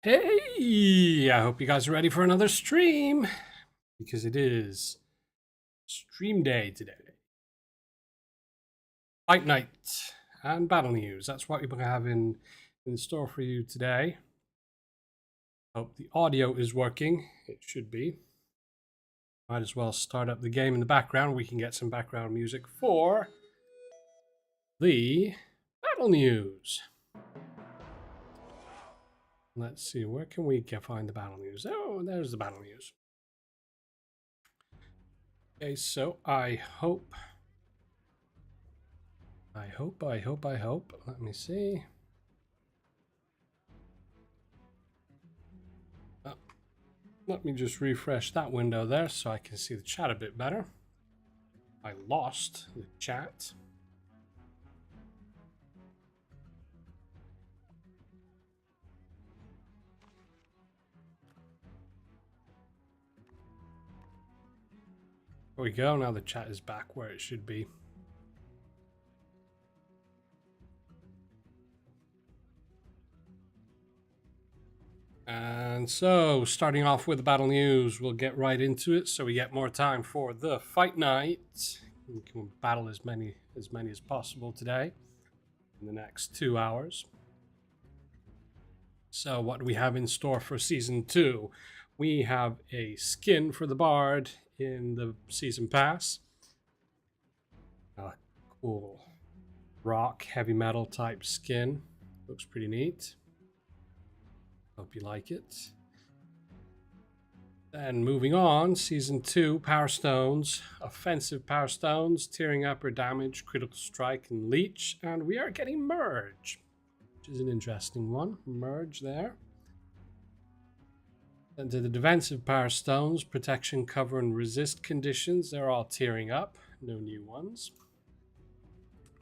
Hey, I hope you guys are ready for another stream because it is stream day today. Fight night and battle news. That's what we have in store for you today. Hope the audio is working. It should be. Might as well start up the game in the background. We can get some background music for the battle news. Let's see, where can we find the battle news? Oh, there's the battle news. Okay, so I hope. Let me see. Let me just refresh that window there so I can see the chat a bit better. I lost the chat. There we go. Now the chat is back where it should be. And so, starting off with the battle news, we'll get right into it so we get more time for the fight night. We can battle as many as possible today in the next 2 hours. So what do we have in store for Season 2? We have a skin for the Bard in the Season Pass. Cool rock, heavy metal type skin. Looks pretty neat. Hope you like it. Then moving on, Season 2, Power Stones. Offensive Power Stones, Tearing Up or Damage, Critical Strike, and Leech. And we are getting Merge, which is an interesting one. Merge there. Then to the Defensive Power Stones, Protection, Cover, and Resist conditions. They're all tearing up. No new ones.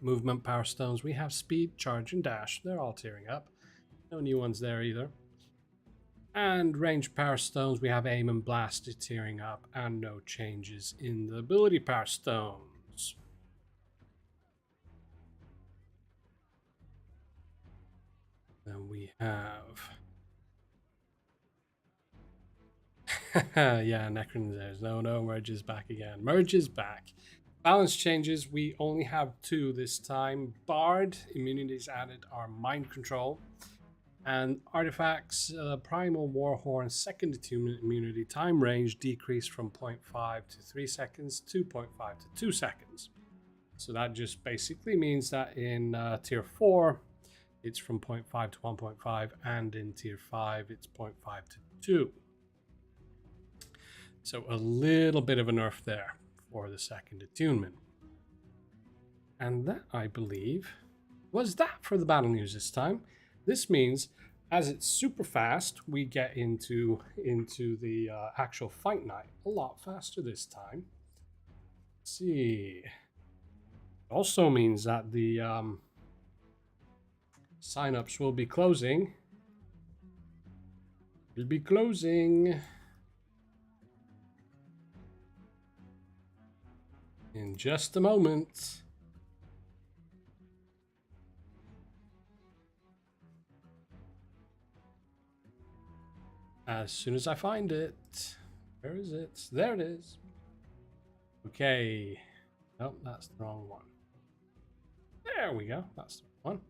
Movement Power Stones, we have Speed, Charge, and Dash. They're all tearing up. No new ones there either. And range power stones, we have aim and blast tearing up, and no changes in the ability power stones. Then we have yeah, Necron there's no Merge is back again. Merge is back. Balance changes, we only have 2 this time. Bard immunities added are Mind Control. And artifacts, Primal Warhorn, second attunement immunity time range decreased from 0.5 to 3 seconds to 0.5 to 2 seconds. So that just basically means that in tier 4, it's from 0.5 to 1.5, and in tier 5, it's 0.5 to 2. So a little bit of a nerf there for the second attunement. And that, I believe, was that for the battle news this time. This means, as it's super fast, we get into the actual fight night a lot faster this time. Let's see. It also means that the signups will be closing. Will be closing in just a moment. As soon as I find it. Where is it? There it is. Okay. Nope, that's the wrong one. There we go. That's the one.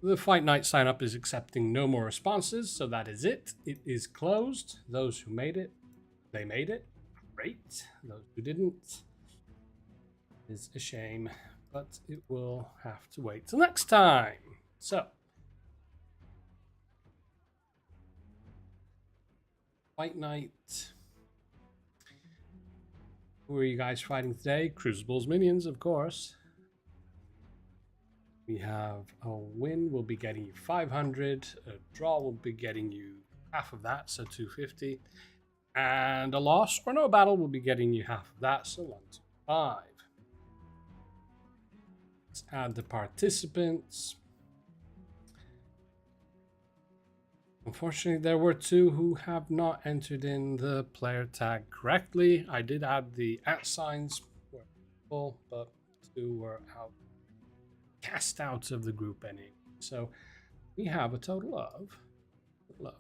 The Fight Night sign up is accepting no more responses, so that is it. It is closed. Those who made it, they made it. Great. Those who didn't, is a shame, but it will have to wait till next time. So, Fight Night. Who are you guys fighting today? Crucible's minions, of course. We have a win will be getting you 500. A draw will be getting you half of that, so 250. And a loss or no battle will be getting you half of that, so 125. Let's add the participants. Unfortunately, there were 2 who have not entered in the player tag correctly. I did add the @ signs were full, but 2 were cast out of the group anyway. So we have a total of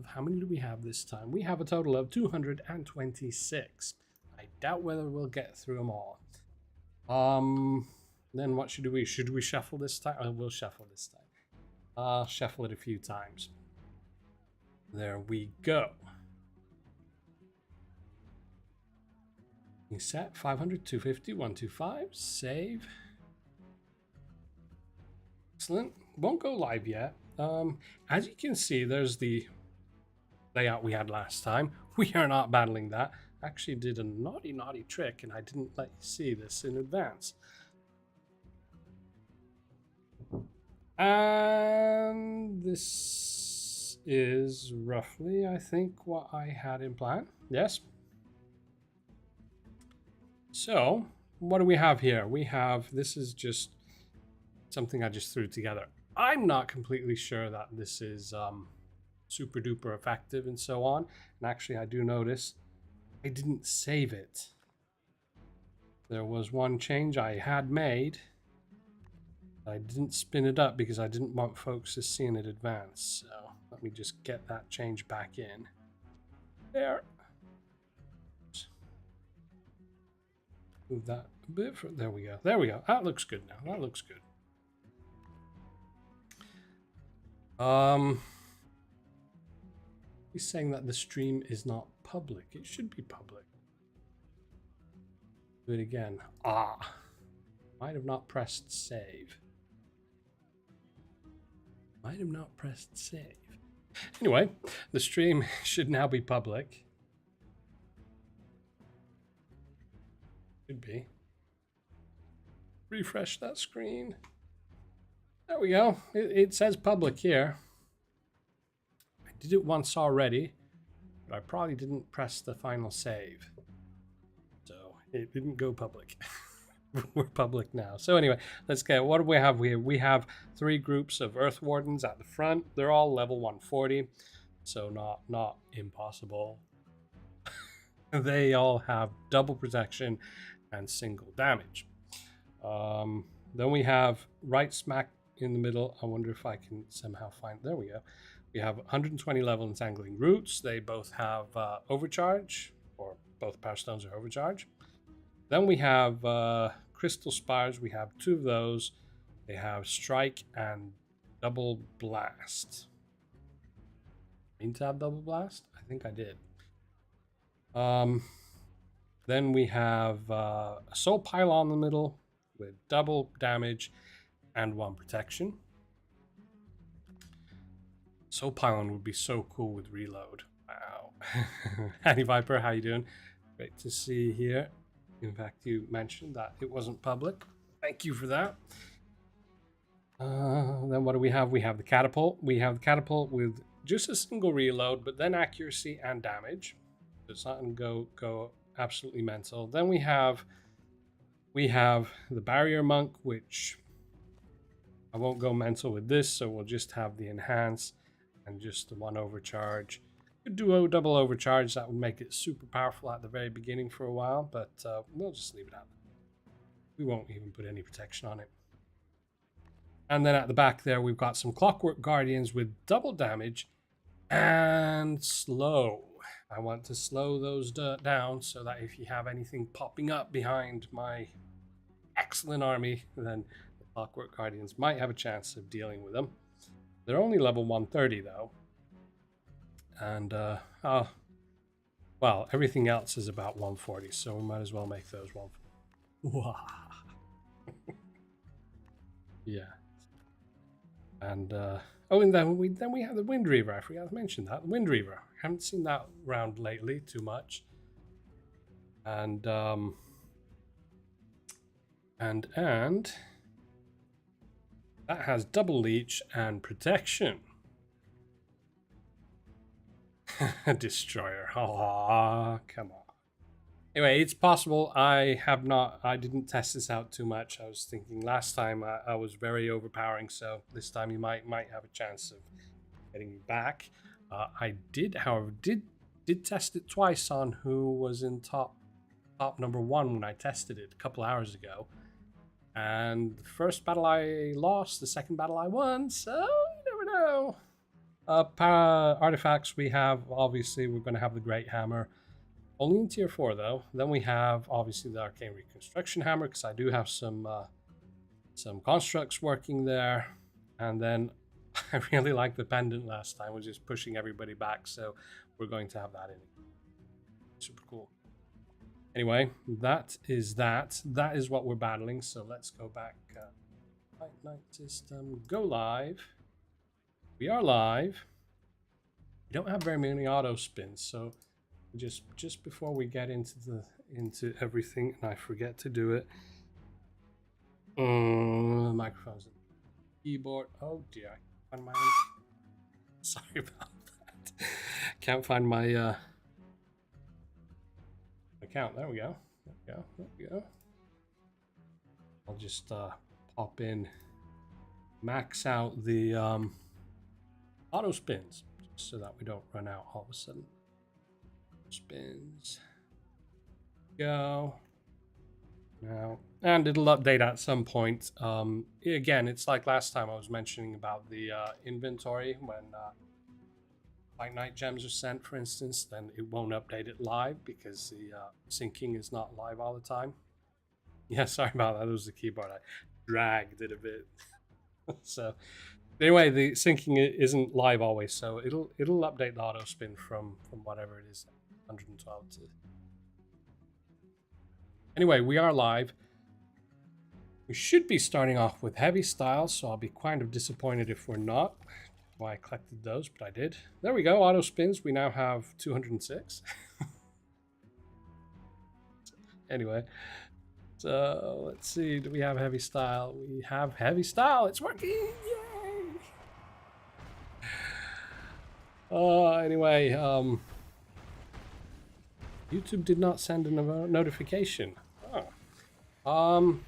how many do we have this time? We have a total of 226. I doubt whether we'll get through them all. Then what should we shuffle this time? Oh, we'll shuffle this time. Shuffle it a few times. There we go. Reset 500, 250, 125. Save. Excellent. Won't go live yet. As you can see, there's the layout we had last time. We are not battling that. I actually did a naughty trick, and I didn't let you see this in advance. And this is roughly, I think, what I had in plan. Yes. So, what do we have here? We have, this is just something I just threw together. I'm not completely sure that this is super duper effective and so on. And actually, I do notice I didn't save it. There was one change I had made. I didn't spin it up because I didn't want folks to see in it advance. So let me just get that change back in. There. Move that a bit. There we go. There we go. That looks good now. That looks good. He's saying that the stream is not public. It should be public. Do it again. Might have not pressed save. Might have not pressed save. Anyway, the stream should now be public. Should be. Refresh that screen. There we go. It says public here. I did it once already, but I probably didn't press the final save. So it didn't go public. We're public now. So anyway, let's get, what do we have here? We have 3 groups of Earth Wardens at the front. They're all level 140, so not impossible. They all have double protection and single damage. Then we have right smack in the middle. I wonder if I can somehow find, there we go. We have 120 level Entangling Roots. They both have overcharge, or both Power Stones are overcharge. Then we have Crystal Spires. We have 2 of those. They have Strike and Double Blast. Mean to have Double Blast? I think I did. Then we have a Soul Pylon in the middle with double damage and 1 protection. Soul Pylon would be so cool with reload. Wow. Hattie Viper, how you doing? Great to see you here. In fact, you mentioned that it wasn't public. Thank you for that. Then what do we have? We have the Catapult. We have the Catapult with just a single reload, but then accuracy and damage. It's not going to go absolutely mental. Then we have the Barrier Monk, which I won't go mental with this, so we'll just have the Enhance and just the 1 overcharge. Could do a double overcharge. That would make it super powerful at the very beginning for a while, but we'll just leave it out. We won't even put any protection on it. And then at the back there, we've got some Clockwork Guardians with double damage and slow. I want to slow those down so that if you have anything popping up behind my excellent army, then the Clockwork Guardians might have a chance of dealing with them. They're only level 130 though. And, well, everything else is about 140, so we might as well make those 140. Yeah. And, oh, and then we have the Wind Reaver. I forgot to mention that. The Wind Reaver. I haven't seen that around lately too much. And that has double leech and protection. Destroyer. Oh, come on. Anyway, it's possible. I didn't test this out too much. I was thinking last time I was very overpowering, so this time you might have a chance of getting me back. I did, however, did test it twice on who was in top number 1 when I tested it a couple hours ago. And the first battle I lost, the second battle I won, so you never know. Artifacts we have, obviously, we're going to have the Great Hammer. Only in tier 4, though. Then we have, obviously, the Arcane Reconstruction Hammer, because I do have some constructs working there. And then I really liked the Pendant last time, which is pushing everybody back, so we're going to have that in. Super cool. Anyway, that is that. That is what we're battling, so let's go back. Night system, go live. We are live. We don't have very many auto spins, so just before we get into everything, and I forget to do it. Microphones, keyboard. Oh dear, I can't find my. Sorry about that. Can't find my account. There we go. There we go. I'll just pop in, max out the auto spins, so that we don't run out all of a sudden. Spins. Go. Now, and it'll update at some point. Again, it's like last time I was mentioning about the inventory when Fight Night gems are sent, for instance, then it won't update it live because the syncing is not live all the time. Yeah, sorry about that. That was the keyboard. I dragged it a bit. So anyway, the syncing isn't live always, so it'll update the auto spin from whatever it is, 112 to. Anyway, we are live. We should be starting off with heavy styles, so I'll be kind of disappointed if we're not. Why I collected those, but I did. There we go, auto spins. We now have 206. Anyway, so let's see. Do we have heavy style? We have heavy style. It's working. Yay! Anyway, YouTube did not send a notification. Oh.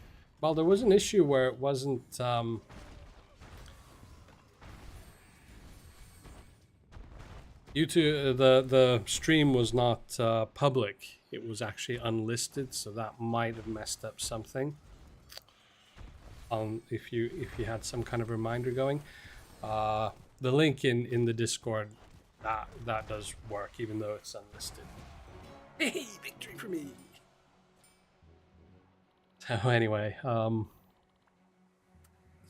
Well, there was an issue where it wasn't. YouTube, the stream was not public. It was actually unlisted, so that might have messed up something. If you had some kind of reminder going, the link in the Discord that does work, even though it's unlisted. Hey, victory for me! So anyway,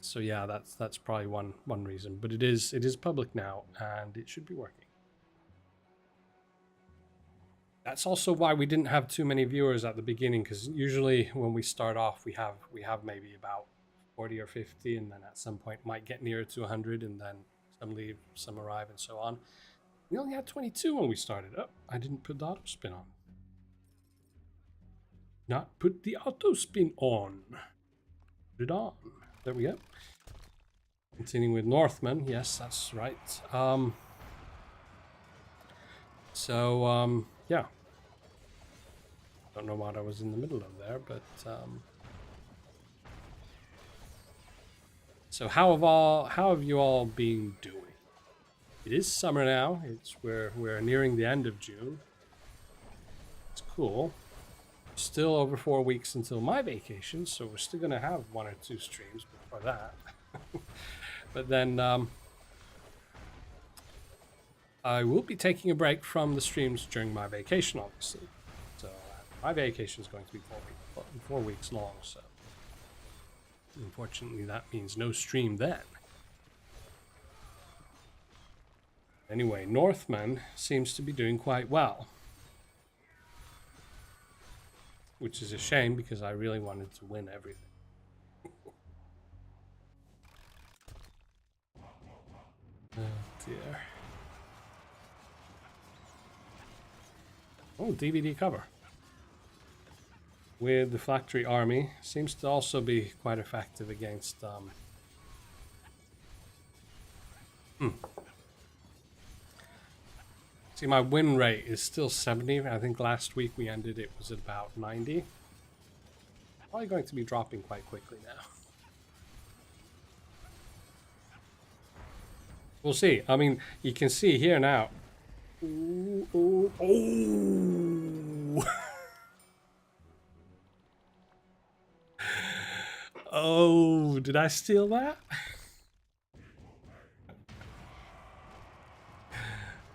so yeah, that's probably one reason, but it is public now, and it should be working. That's also why we didn't have too many viewers at the beginning, because usually when we start off, we have maybe about 40 or 50, and then at some point might get nearer to 100, and then some leave, some arrive, and so on. We only had 22 when we started. Oh, I didn't put the auto spin on. Not put the auto spin on. Put it on. There we go. Continuing with Northman. Yes, that's right. Yeah. Don't know what I was in the middle of there, but so how have you all been doing? It is summer now. We're nearing the end of June. It's cool. Still over 4 weeks until my vacation, so we're still gonna have 1 or 2 streams before that. But then I will be taking a break from the streams during my vacation, obviously. So my vacation is going to be 4 weeks long, so unfortunately that means no stream then. Anyway, Northman seems to be doing quite well, which is a shame because I really wanted to win everything. Oh dear. Oh, DVD cover. With the Phylactery Army. Seems to also be quite effective against... See, my win rate is still 70. I think last week we ended it was at about 90. Probably going to be dropping quite quickly now. We'll see. I mean, you can see here now. Ooh, ooh, oh! Oh, did I steal that?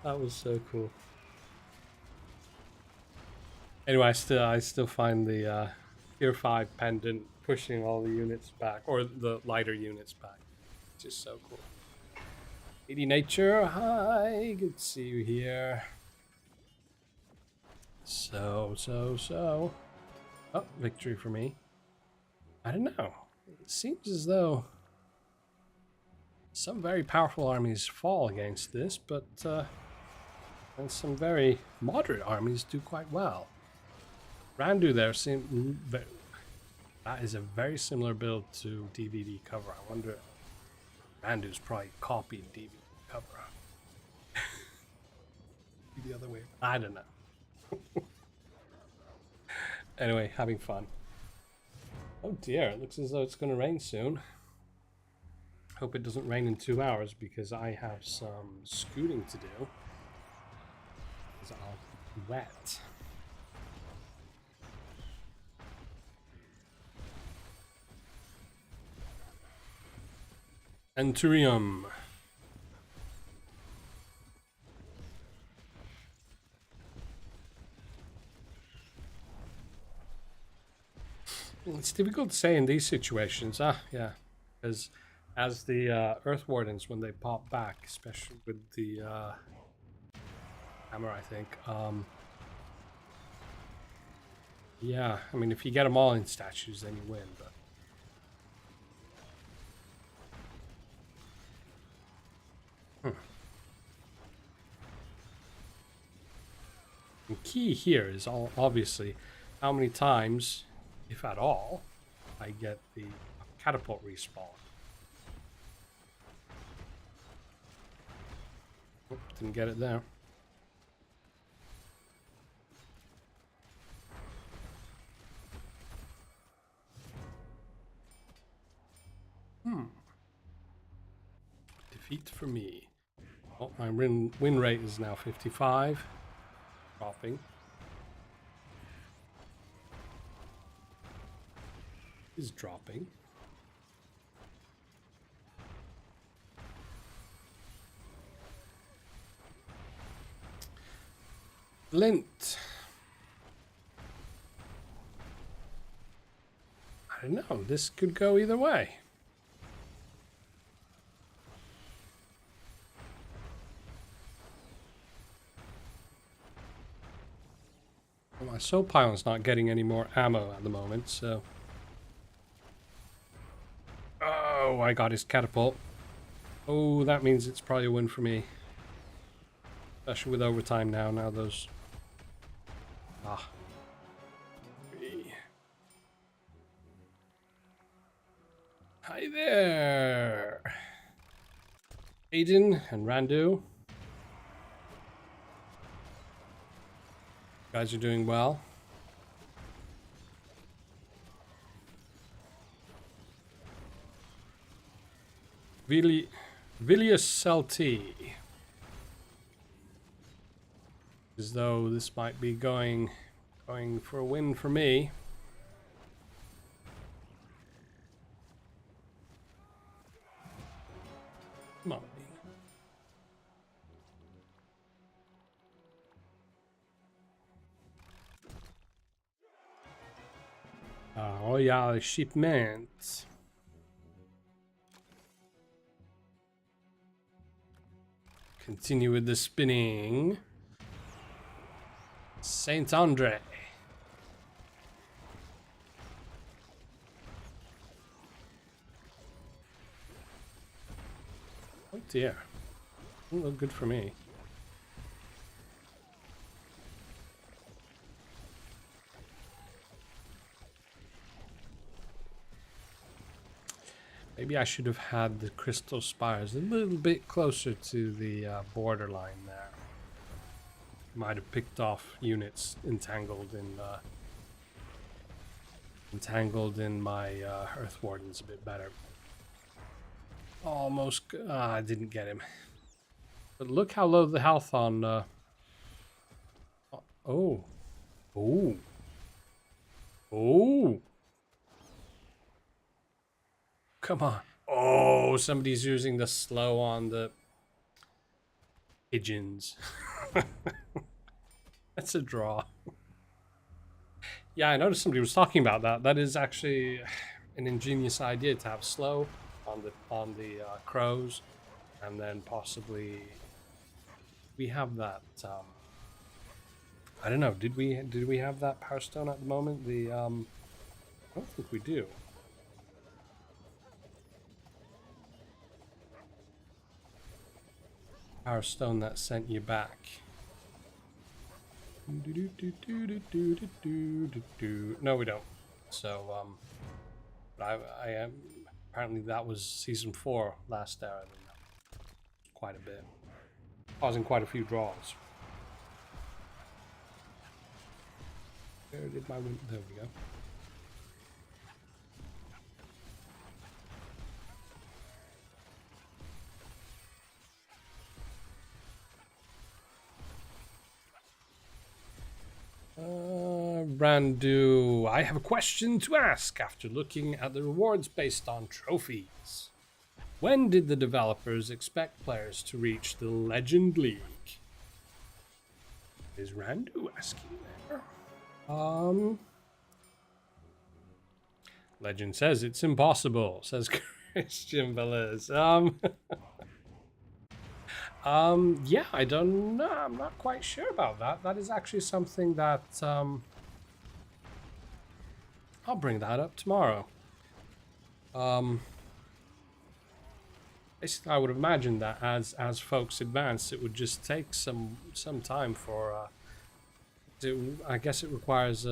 That was so cool. Anyway, I still find the tier 5 pendant pushing all the units back, or the lighter units back. It's just so cool. 80 nature, hi, good to see you here. So. Oh, victory for me. I don't know. It seems as though some very powerful armies fall against this, but and some very moderate armies do quite well. Randu there seems that is a very similar build to DVD cover. I wonder if Randu's probably copied DVD cover. The other way. I don't know. Anyway, having fun. Oh dear, it looks as though it's going to rain soon. Hope it doesn't rain in 2 hours because I have some scooting to do. Because I'll be wet. Enturium. It's difficult to say in these situations. Yeah. Because as the Earth Wardens, when they pop back, especially with the hammer, I think. Yeah, I mean, if you get them all in statues, then you win, but... The key here is obviously how many times, if at all, I get the catapult respawn. Oop, didn't get it there. Defeat for me. Oh, my win rate is now 55. Dropping. Is dropping. Lint. I don't know. This could go either way. Well, my soul pylon's not getting any more ammo at the moment, so... Oh, I got his catapult. Oh, that means it's probably a win for me. Especially with overtime now. Now those... Ah. Hi there! Aiden and Randu. You guys are doing well. Vilius Celti. As though this might be going for a win for me. Come on. Oh yeah, shipment. Continue with the spinning. Saint Andre. Oh dear. Doesn't look good for me. Maybe I should have had the crystal spires a little bit closer to the borderline there. Might have picked off units entangled in my Earth Wardens a bit better. Almost. I didn't get him. But look how low the health on. Oh. Come on. Oh, somebody's using the slow on the pigeons. That's a draw. Yeah, I noticed somebody was talking about that. That is actually an ingenious idea to have slow on the crows, and then possibly we have that. I don't know. Did we have that power stone at the moment? The I don't think we do. Power stone that sent you back. No, we don't. So I am apparently that was season 4 last era. Quite a bit, causing quite a few draws. Where did my win? There we go. Randu, I have a question to ask after looking at the rewards based on trophies. When did the developers expect players to reach the Legend League? Is Randu asking there? Legend says it's impossible, says Christian Velez. Yeah, I don't know. I'm not quite sure about that. That is actually something that, I'll bring that up tomorrow. Basically, I would imagine that as folks advance, it would just take some time for, I guess it requires,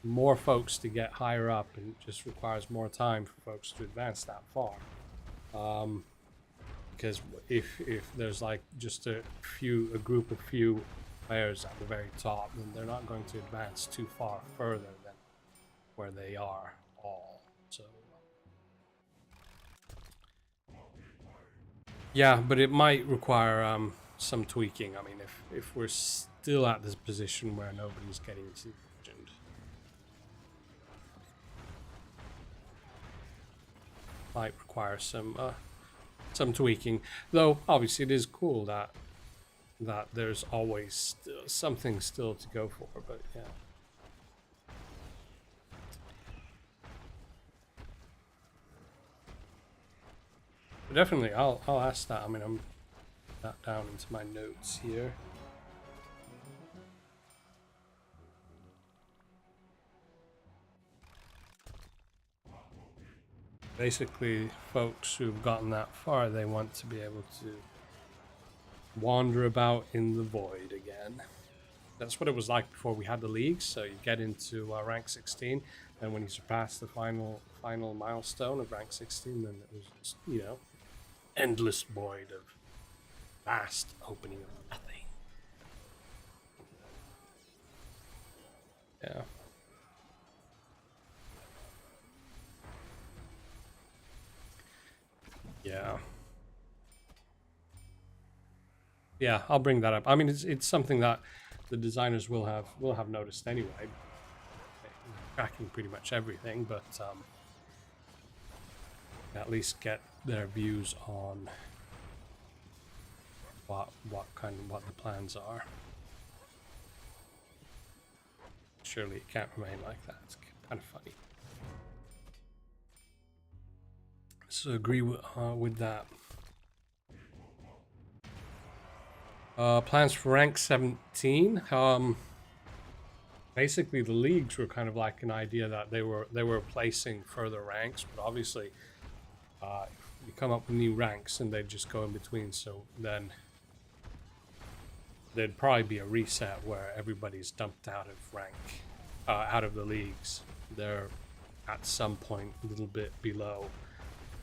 more folks to get higher up, and it just requires more time for folks to advance that far. Because if there's like just a group of few players at the very top, then they're not going to advance too far further than where they are all. So yeah, but it might require some tweaking. I mean, if we're still at this position where nobody's getting to legend, might require some tweaking. Though obviously it is cool that there's always something still to go for. But yeah. But definitely, I'll ask that. I mean, I'm that down into my notes here. Basically, folks who've gotten that far, they want to be able to wander about in the void again. That's what it was like before we had the leagues. So you get into rank 16, and when you surpass the final milestone of rank 16, then it was just, you know, endless void of vast opening of nothing. Yeah. Yeah. Yeah, I'll bring that up. I mean, it's something that the designers will have noticed anyway. Tracking pretty much everything, but at least get their views on what the plans are. Surely it can't remain like that. It's kind of funny. So agree with that. Plans for rank 17. Basically, the leagues were kind of like an idea that they were placing further ranks, but obviously, you come up with new ranks and they just go in between. So then there'd probably be a reset where everybody's dumped out of rank, out of the leagues. They're at some point a little bit below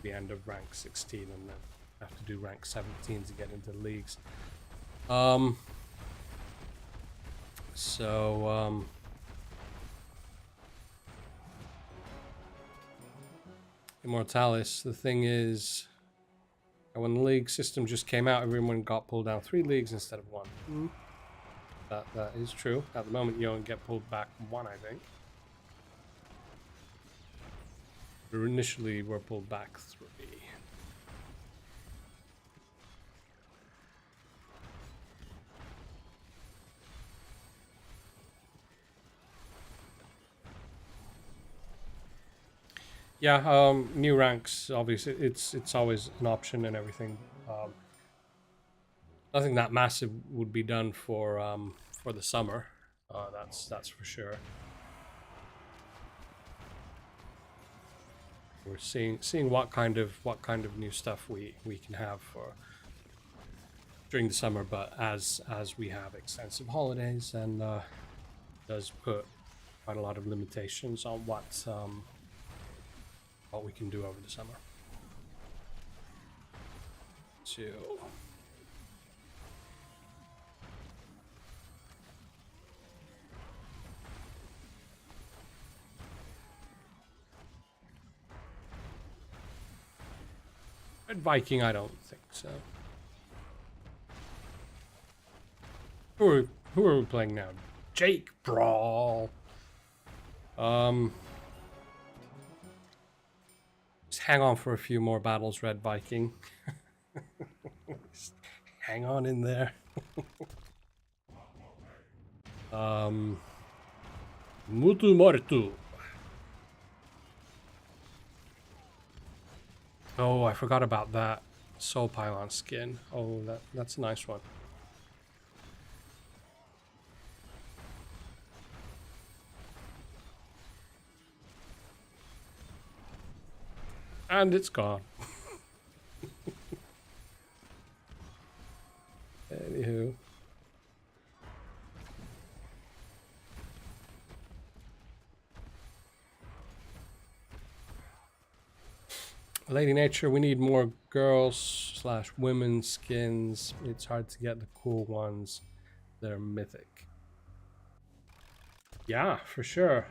the end of rank 16, and then have to do rank 17 to get into the leagues. Immortalis, the thing is, when the league system just came out, everyone got pulled down 3 leagues instead of 1. That is true. At the moment, you only get pulled back 1, I think. But initially, we're pulled back 3. Yeah, new ranks, obviously, it's always an option and everything. Nothing that massive would be done for the summer. That's for sure. We're seeing what kind of new stuff we can have for during the summer, but as we have extensive holidays and does put quite a lot of limitations on what we can do over the summer. So Red Viking, I don't think so. Who are we playing now? Jake Brawl. Just hang on for a few more battles, Red Viking. Hang on in there. Mutu Mortu. Oh, I forgot about that Soul Pylon skin. Oh, that's a nice one. And it's gone. Anywho. Lady Nature, we need more girls / women skins. It's hard to get the cool ones that are mythic. Yeah, for sure.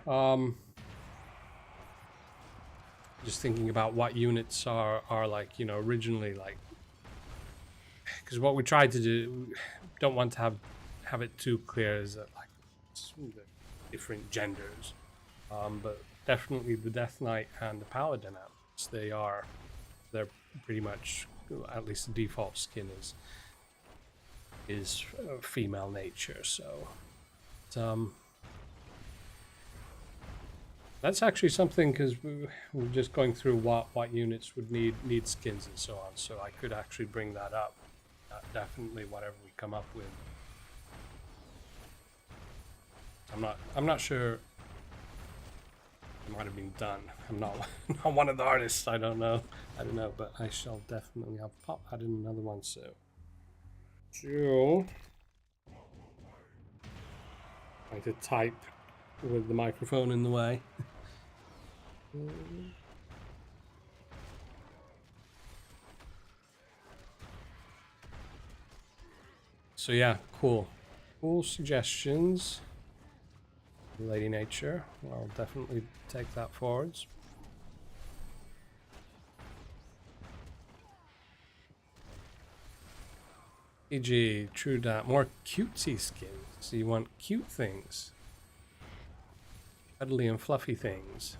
Just thinking about what units are like, you know, originally like, because what we tried to do, don't want to have it too clear is that like different genders, but definitely the Death Knight and the Paladin outfits, they're pretty much, at least the default skin is female nature. So that's actually something, because we're just going through what units would need skins and so on. So I could actually bring that up. Definitely, whatever we come up with. I'm not sure. It might have been done. I'm not not one of the artists. I don't know, but I shall definitely. I'll pop that in another one. So trying to type with the microphone in the way. So yeah, cool suggestions, Lady Nature. I'll definitely take that forwards. E.g., true that. More cutesy skins. So you want cute things, cuddly and fluffy things.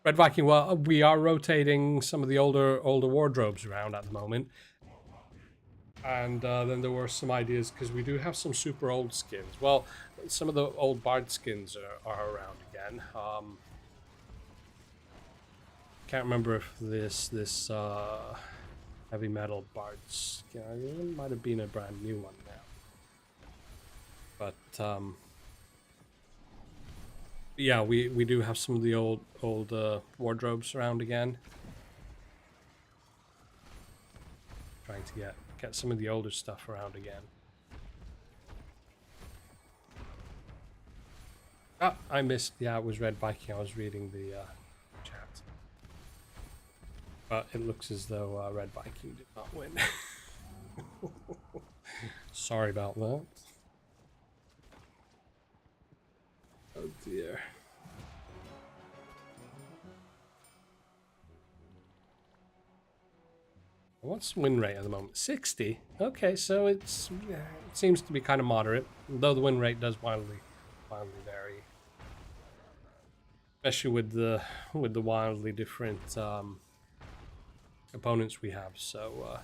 Red Viking, well, we are rotating some of the older wardrobes around at the moment. And then there were some ideas, because we do have some super old skins. Well, some of the old Bard skins are around again. Can't remember if this heavy metal Bard skin, it might have been a brand new one now. But yeah, we do have some of the old wardrobes around again. Trying to get some of the older stuff around again. Ah, I missed. Yeah, it was Red Viking. I was reading the chat. But it looks as though Red Viking did not win. Sorry about that. Oh dear. What's win rate at the moment? 60. Okay, so it seems to be kind of moderate, though the win rate does wildly vary, especially with the wildly different opponents we have. So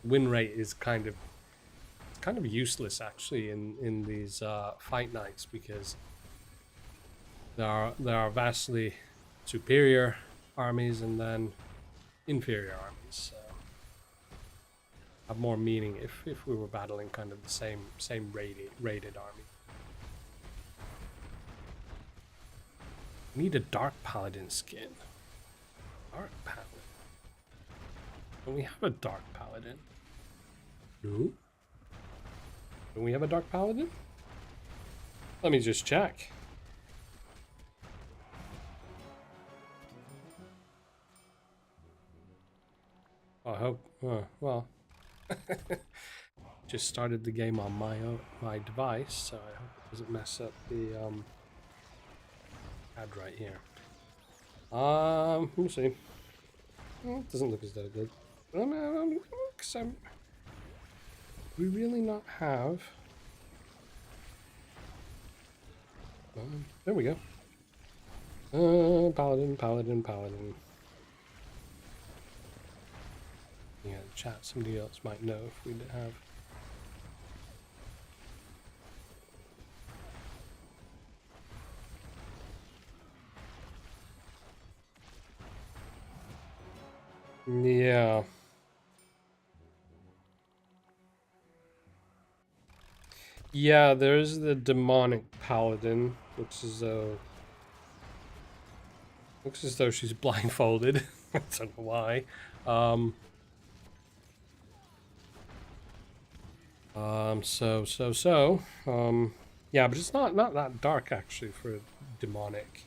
win rate is kind of kind of useless actually in these fight nights, because there are vastly superior armies and then inferior armies. So have more meaning if we were battling kind of the same rated army. Need a dark paladin skin. Dark paladin. Don't we have a dark paladin? No. Don't we have a dark paladin? Let me just check. I hope. Well, just started the game on my device, so I hope it doesn't mess up the ad right here. We'll see. Well, it doesn't look as though good. We really not have. There we go. Paladin. Yeah, chat. Somebody else might know if we have. Yeah. Yeah, there's the demonic paladin. Looks as though she's blindfolded. I don't know why. Yeah, but it's not that dark actually for a demonic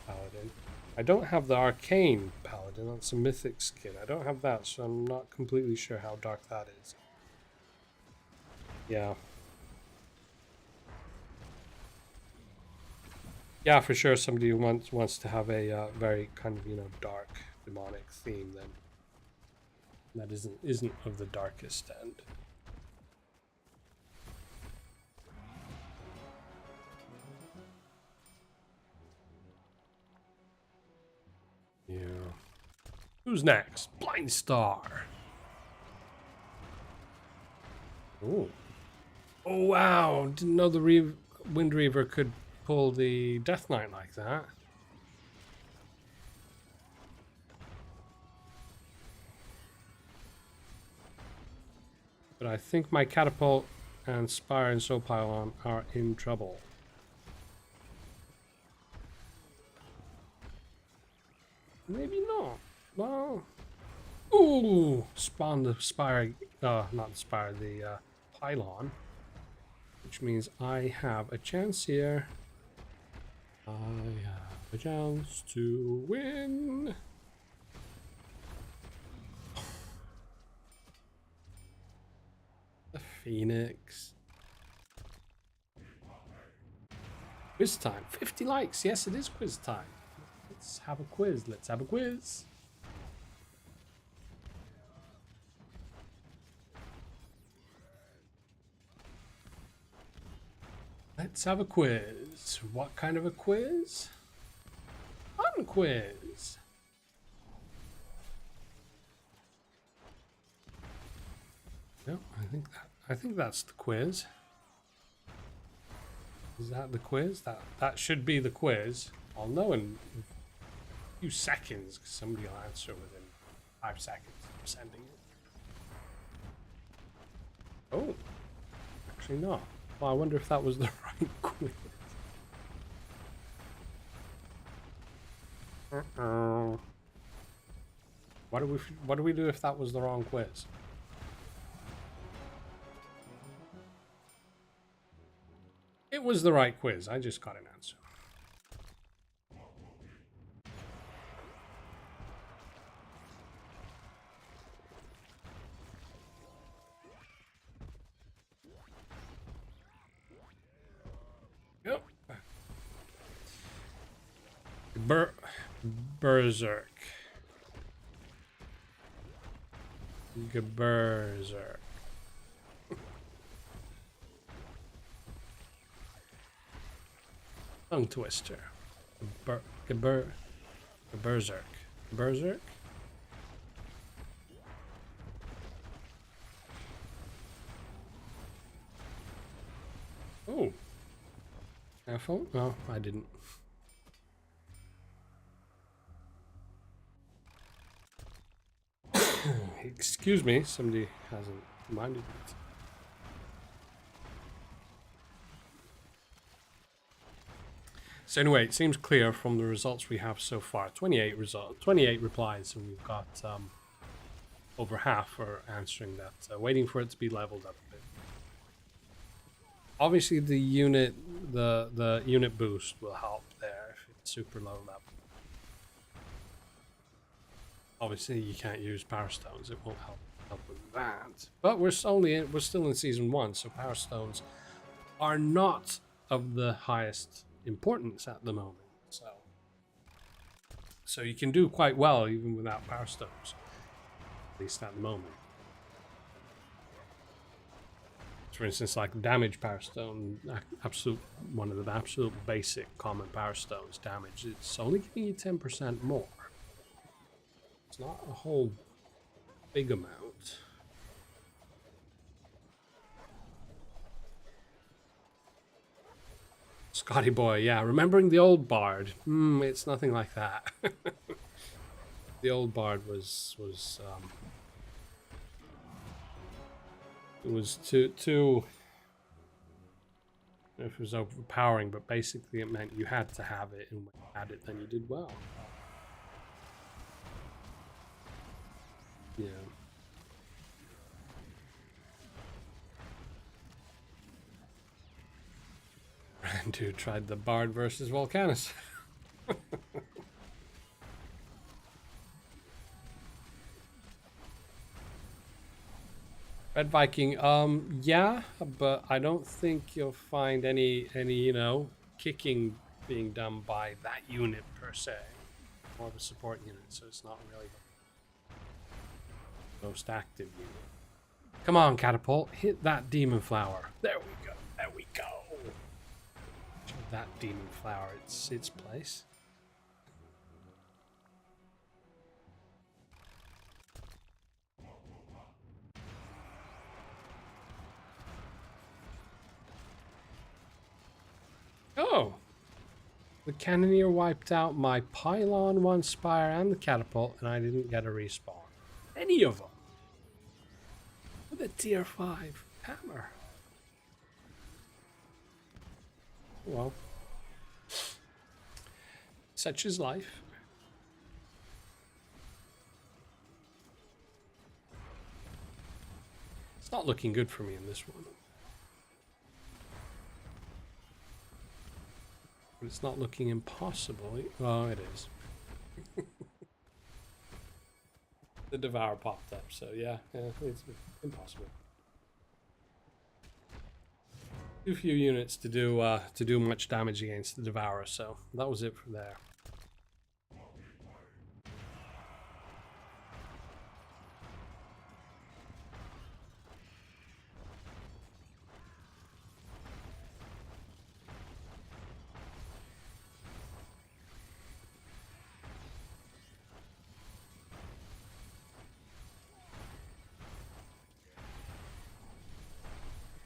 paladin. I don't have the arcane paladin. That's a mythic skin. I don't have that, so I'm not completely sure how dark that is. Yeah. Yeah, for sure. Somebody who wants to have a very kind of, you know, dark demonic theme, then that isn't of the darkest end. Yeah. Who's next? Blind Star. Oh. Oh wow! Didn't know the Wind Reaver could pull the Death Knight like that. But I think my Catapult and Spire and Soul Pylon are in trouble. Maybe not. Well, ooh, spawn the Spire. Not the Spire, the Pylon, which means I have a chance here. I have a chance to win. The Phoenix. Quiz time. 50 likes. Yes, it is quiz time. Let's have a quiz. Let's have a quiz. Let's have a quiz. What kind of a quiz? Fun quiz. No, I think that's the quiz. Is that the quiz? That should be the quiz. I'll know in a few seconds, because somebody will answer within 5 seconds of sending it. Oh, actually not. Well, I wonder if that was the right quiz. What do we do if that was the wrong quiz? It was the right quiz. I just got an answer. Yep. Berserk. Berserk. Tongue twister. Berserk. Berserk? Oh. Careful. No, I didn't. Excuse me, somebody hasn't minded it. So anyway, it seems clear from the results we have so far. 28 replies, and we've got over half are answering that. Waiting for it to be leveled up a bit. Obviously, the unit boost will help there if it's super low level. Obviously, you can't use Power Stones; it won't help with that. But we're still in season 1, so Power Stones are not of the highest importance at the moment. So you can do quite well even without Power Stones, at least at the moment. For instance, like damage Power Stone, one of the absolute basic common Power Stones damage. It's only giving you 10% more. It's not a whole big amount. Scotty boy, yeah, remembering the old Bard. It's nothing like that. The old Bard was it was too. It was overpowering, but basically it meant you had to have it, and when you had it, then you did well. Yeah. Randu tried the Bard versus Volcanus. Red Viking, yeah, but I don't think you'll find any, kicking being done by that unit per se. More of a support unit, so it's not really the most active unit. Come on, Catapult, hit that Demon Flower. There we go, there we go. Show that Demon Flower its place. Oh! The Cannoneer wiped out my Pylon, 1 Spire, and the Catapult, and I didn't get a respawn. Any of them! With a tier 5 hammer. Well. Such is life. It's not looking good for me in this one. But it's not looking impossible. Oh, it is. The Devour popped up, so yeah, it's impossible. Too few units to do much damage against the Devourer, so that was it from there.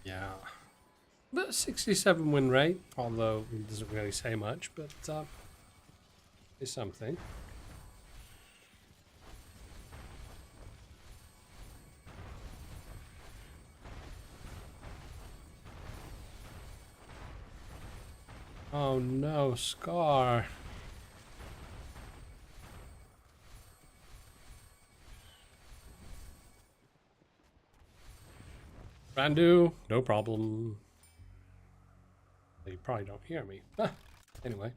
Yeah. But 67 win rate, although it doesn't really say much, but it's something. Oh no, Scar. Randu, no problem. You probably don't hear me. Anyway.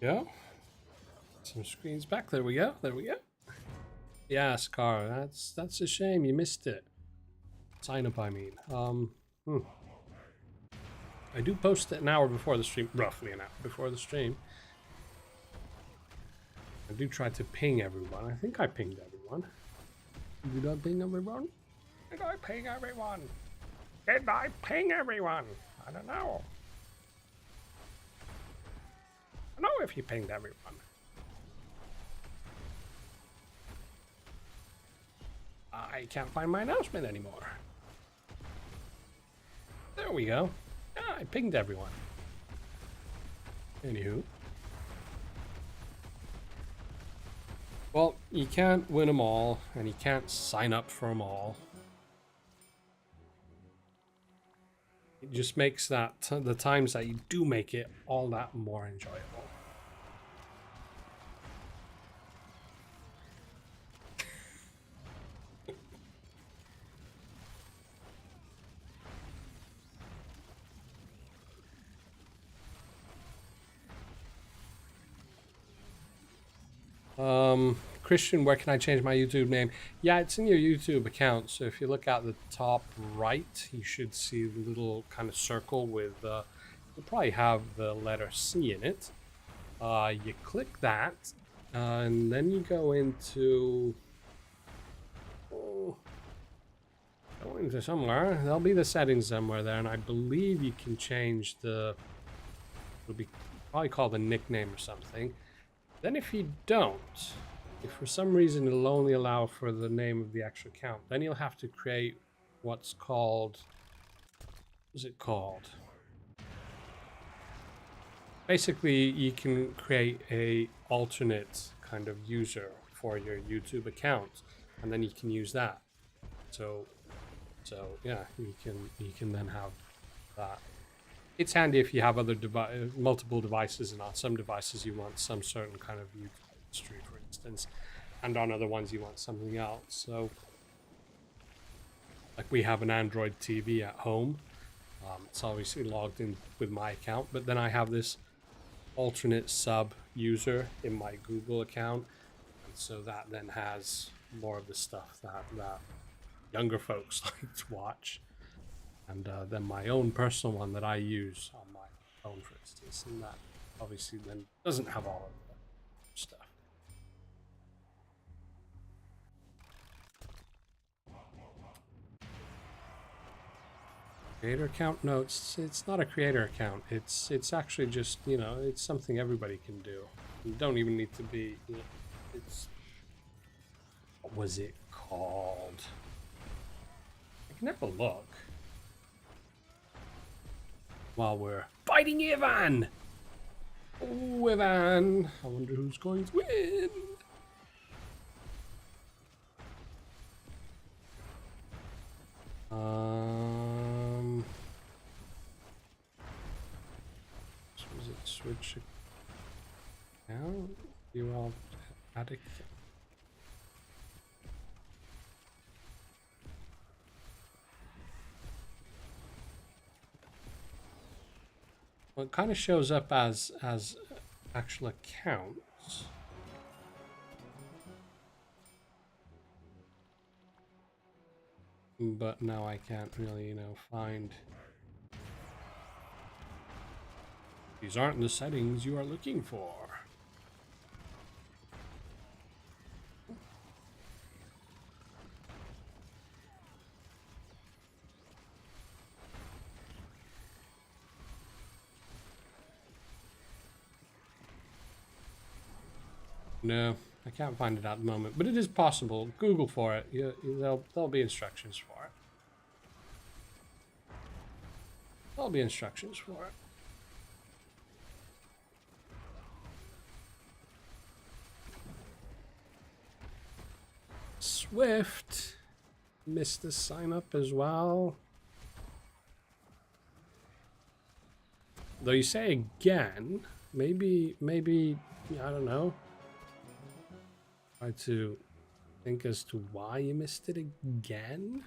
Yeah. Some screens back. There we go. There we go. Yeah, Scar. That's a shame. You missed it. Sign up, I mean. I do post it an hour before the stream, roughly an hour before the stream. I do try to ping everyone. I think I pinged everyone. Did I ping everyone? Did I ping everyone? Did I ping everyone? I don't know. I don't know if he pinged everyone. I can't find my announcement anymore. There we go. Ah, I pinged everyone. Anywho. Well, you can't win them all, and you can't sign up for them all. It just makes that the times that you do make it all that more enjoyable. Christian, where can I change my YouTube name? Yeah, it's in your YouTube account. So if you look at the top right, you should see the little kind of circle with, you'll probably have the letter C in it. You click that, and then you go into, go into somewhere. There'll be the settings somewhere there, and I believe you can change the, it'll be probably called a nickname or something. Then if you don't, if for some reason it'll only allow for the name of the actual account, then you'll have to create what's called, what's it called? Basically, you can create a alternate kind of user for your YouTube account, and then you can use that. So yeah, you can then have that. It's handy if you have other multiple devices, and on some devices you want some certain kind of YouTube history, for instance, and on other ones you want something else. So, like we have an Android TV at home. It's obviously logged in with my account, but then I have this alternate sub user in my Google account, and so that then has more of the stuff that younger folks like to watch. And then my own personal one that I use on my phone, for instance, and that obviously then doesn't have all of the stuff. Creator account? No, it's not a creator account. It's actually just, you know, it's something everybody can do. You don't even need to be, you know, it's, what was it called? I can have a look. While we're fighting Ivan! Oh, Ivan! I wonder who's going to win! Was it switch account? You all add a... Well, it kind of shows up as actual accounts. But now I can't really, you know, find... These aren't the settings you are looking for. No, I can't find it at the moment, but it is possible. Google for it. There'll be instructions for it. There'll be instructions for it. Swift missed the sign up as well. Though you say again, maybe I don't know. Try to think as to why you missed it again.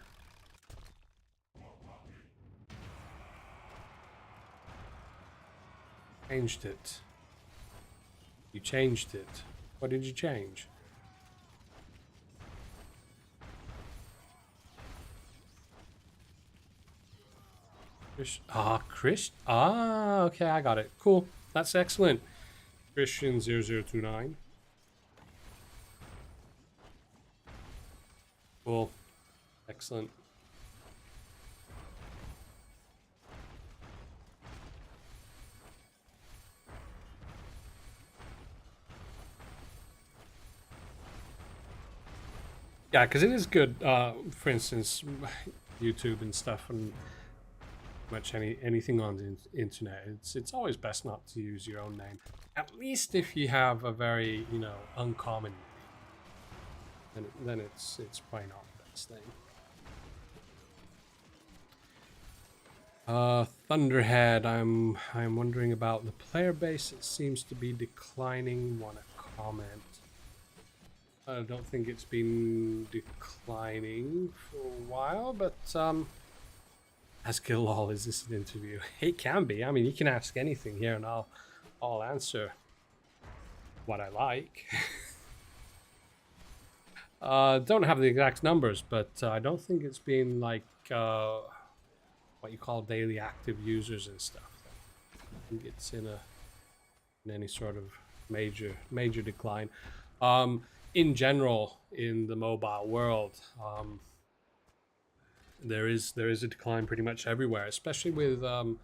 Changed it. You changed it. What did you change? Okay, I got it. Cool. That's excellent. Christian 0029. Cool. Excellent. Yeah, because it is good. For instance, YouTube and stuff, and much anything on the internet. It's always best not to use your own name. At least if you have a very uncommon name, then it's probably not the best thing. Thunderhead, I'm wondering about the player base. It seems to be declining. Want to comment? I don't think it's been declining for a while, but ask Lol, is this an interview? It can be. I mean, you can ask anything here, and I'll answer what I like. Don't have the exact numbers, but I don't think it's been like what you call daily active users and stuff. I think it's in any sort of major decline. In general, in the mobile world, there is a decline pretty much everywhere, especially with oh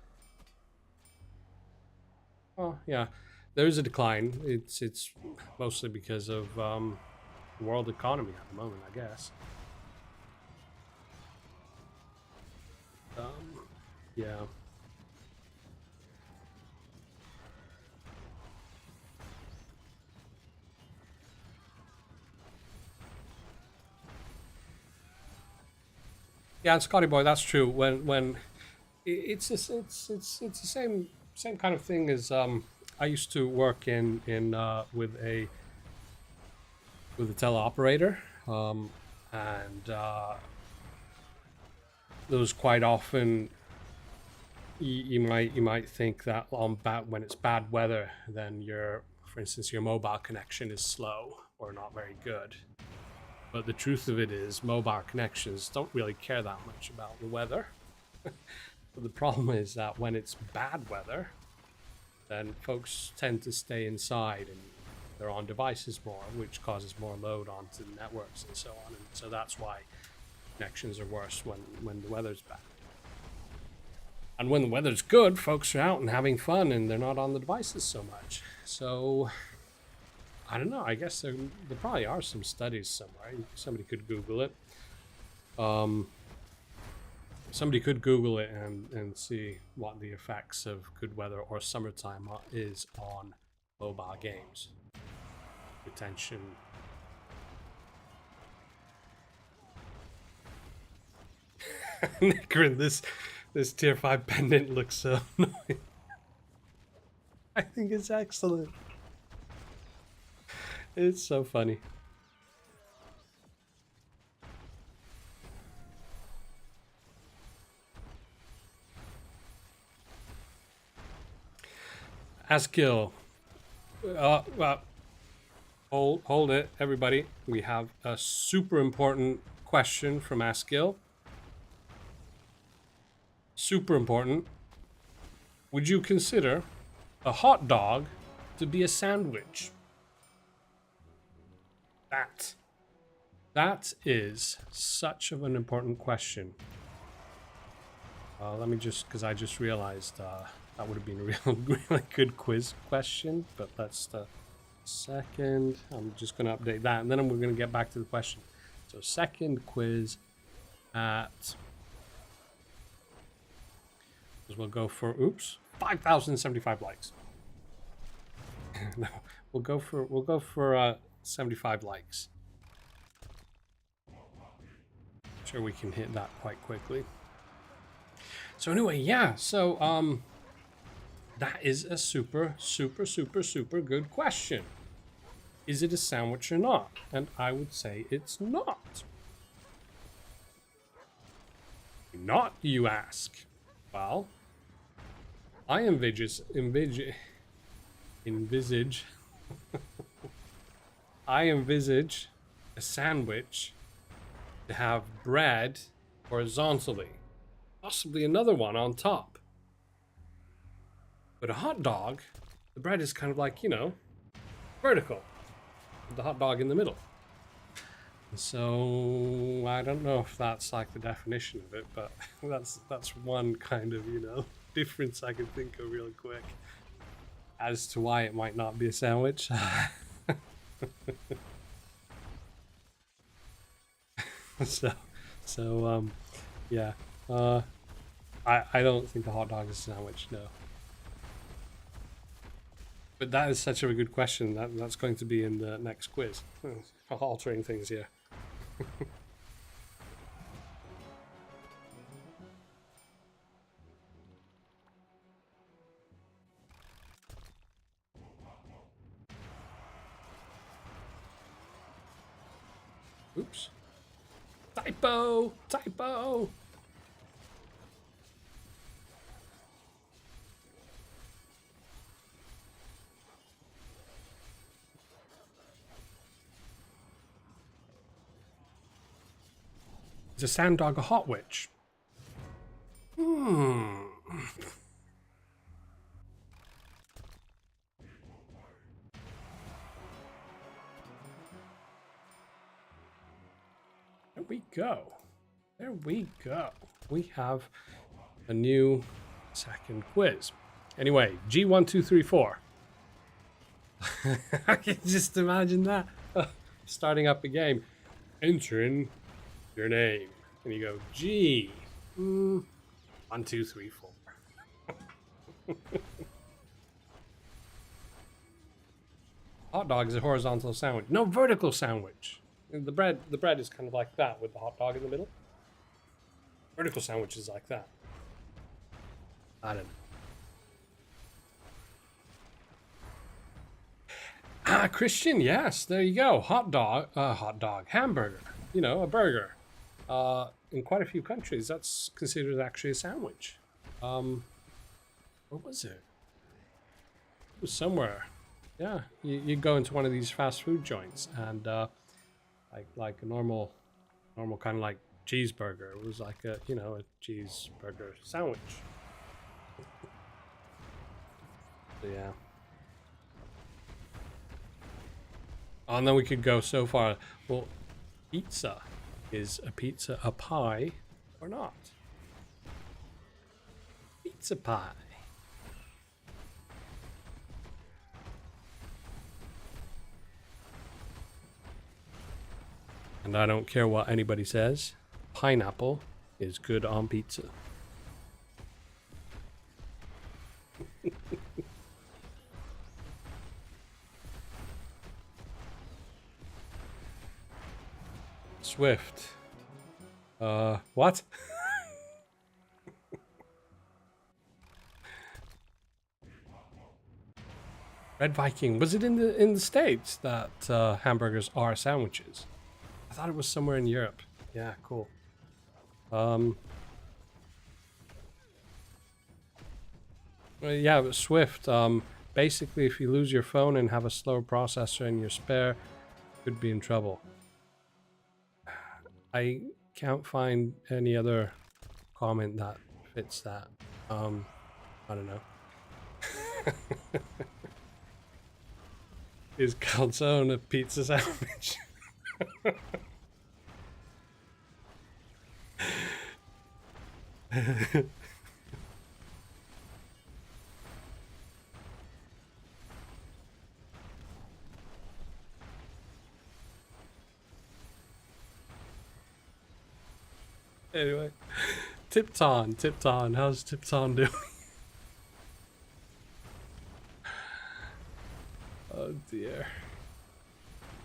yeah, there is a decline. It's mostly because of world economy at the moment, I guess. Yeah. Yeah, and Scotty Boy, that's true. When it's the same kind of thing as I used to work in with a teleoperator, and there was quite often you might think that when it's bad weather, then for instance your mobile connection is slow or not very good. But the truth of it is, mobile connections don't really care that much about the weather. But the problem is that when it's bad weather, then folks tend to stay inside and they're on devices more, which causes more load onto the networks and so on. And so that's why connections are worse when the weather's bad. And when the weather's good, folks are out and having fun and they're not on the devices so much. So I don't know. I guess there probably are some studies somewhere. Somebody could Google it. Somebody could Google it and see what the effects of good weather or summertime is on mobile games. Retention. Nickerin, this tier 5 pendant looks so annoying. I think it's excellent. It's so funny. Askill. Well, hold it, everybody. We have a super important question from Askill. Super important. Would you consider a hot dog to be a sandwich? That is such of an important question. Let me because I just realized that would have been a really good quiz question, but that's the second. I'm just going to update that, and then we're going to get back to the question. So second quiz at, we'll go for 5,075 likes. No, we'll go for 75 likes. Sure, we can hit that quite quickly. So anyway, yeah. So that is a super good question. Is it a sandwich or not? And I would say it's not. Not, you ask? Well, I envisage I envisage a sandwich to have bread horizontally, possibly another one on top. But a hot dog, the bread is kind of like, vertical, with the hot dog in the middle. So I don't know if that's like the definition of it, but that's one kind of, difference I can think of really quick as to why it might not be a sandwich. so yeah. I don't think the hot dog is a sandwich, no. But that is such a good question. That's going to be in the next quiz. Altering things here. Oops. Typo! Typo! Is a sand dog a hot witch? Hmm. There we go. There we go. We have a new second quiz. Anyway, G1234. I can just imagine that. Starting up a game. Enter in your name. And you go, G. 1, 2, 3, 4. Hot dog is a horizontal sandwich. No, vertical sandwich. The bread is kind of like that with the hot dog in the middle. Vertical sandwich is like that. I don't know. Ah, Christian, yes, there you go. Hot dog, hamburger. You know, a burger. In quite a few countries, that's considered actually a sandwich. What was it? It was somewhere. Yeah, you go into one of these fast food joints, and like a normal kind of like cheeseburger. It was like a a cheeseburger sandwich. So yeah. Oh, and then we could go so far. Well, pizza. Is a pizza a pie or not? Pizza pie. And I don't care what anybody says, pineapple is good on pizza. Swift. What? Red Viking. Was it in the States that hamburgers are sandwiches? I thought it was somewhere in Europe. Yeah, cool. Well, yeah, but Swift. Basically, if you lose your phone and have a slow processor in your spare, you could be in trouble. I can't find any other comment that fits that. I don't know. Is calzone a pizza sandwich? Anyway, Tipton, how's Tipton doing? Oh dear.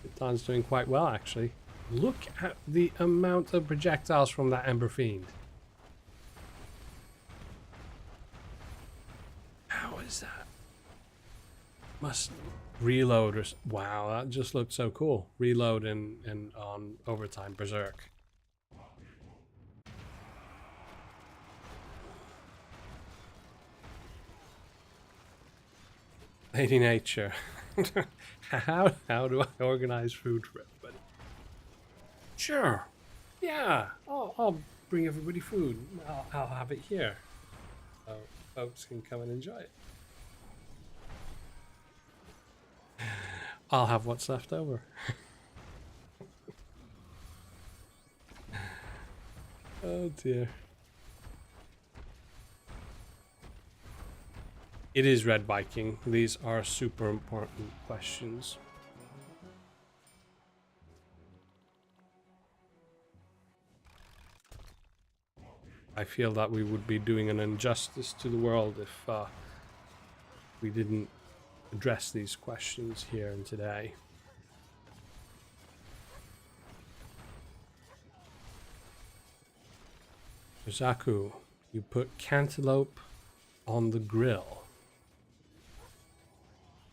Tipton's doing quite well, actually. Look at the amount of projectiles from that Ember Fiend. How is that? Must reload or... Wow, that just looked so cool. Reload and on overtime Berserk. Lady Nature. How do I organize food for everybody? Sure. Yeah. I'll bring everybody food. I'll have it here, so folks can come and enjoy it. I'll have what's left over. Oh dear. It is Red Viking. These are super important questions. I feel that we would be doing an injustice to the world if we didn't address these questions here and today. Zaku, you put cantaloupe on the grill.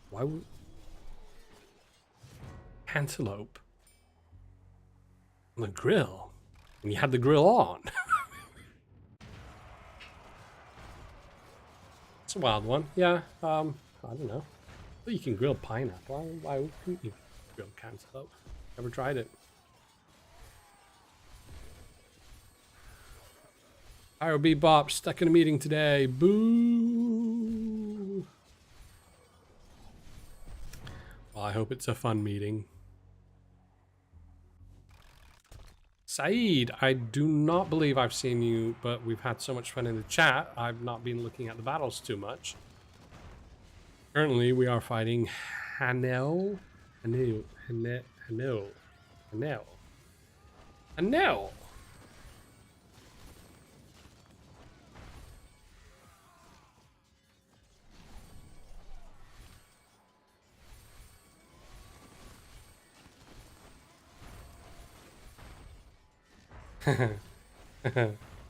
Why would... Cantaloupe on the grill? And you had the grill on. It's a wild one. Yeah, I don't know. Well, you can grill pineapple. Why wouldn't you grill cantaloupe? Never tried it. IRB Bop stuck in a meeting today. Boo! Well, I hope it's a fun meeting. Saeed, I do not believe I've seen you, but we've had so much fun in the chat. I've not been looking at the battles too much. Currently, we are fighting Hanel.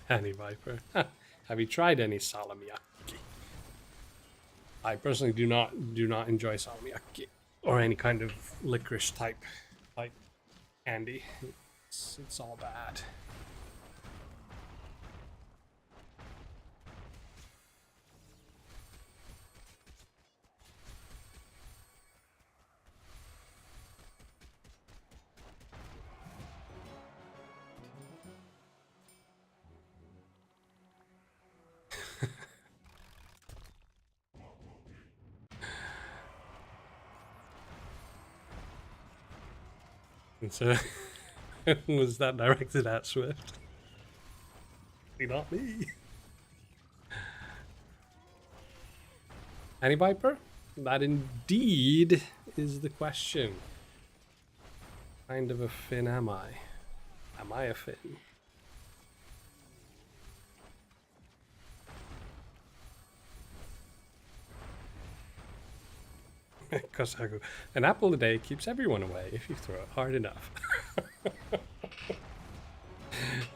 Honey Viper. Have you tried any salmiakki? I personally do not enjoy salmiakki or any kind of licorice type candy. It's all bad. And so, was that directed at Swift? Not me. Any Viper? That indeed is the question. What kind of a Finn am I? Am I a Finn? Kosaku. An apple a day keeps everyone away if you throw it hard enough.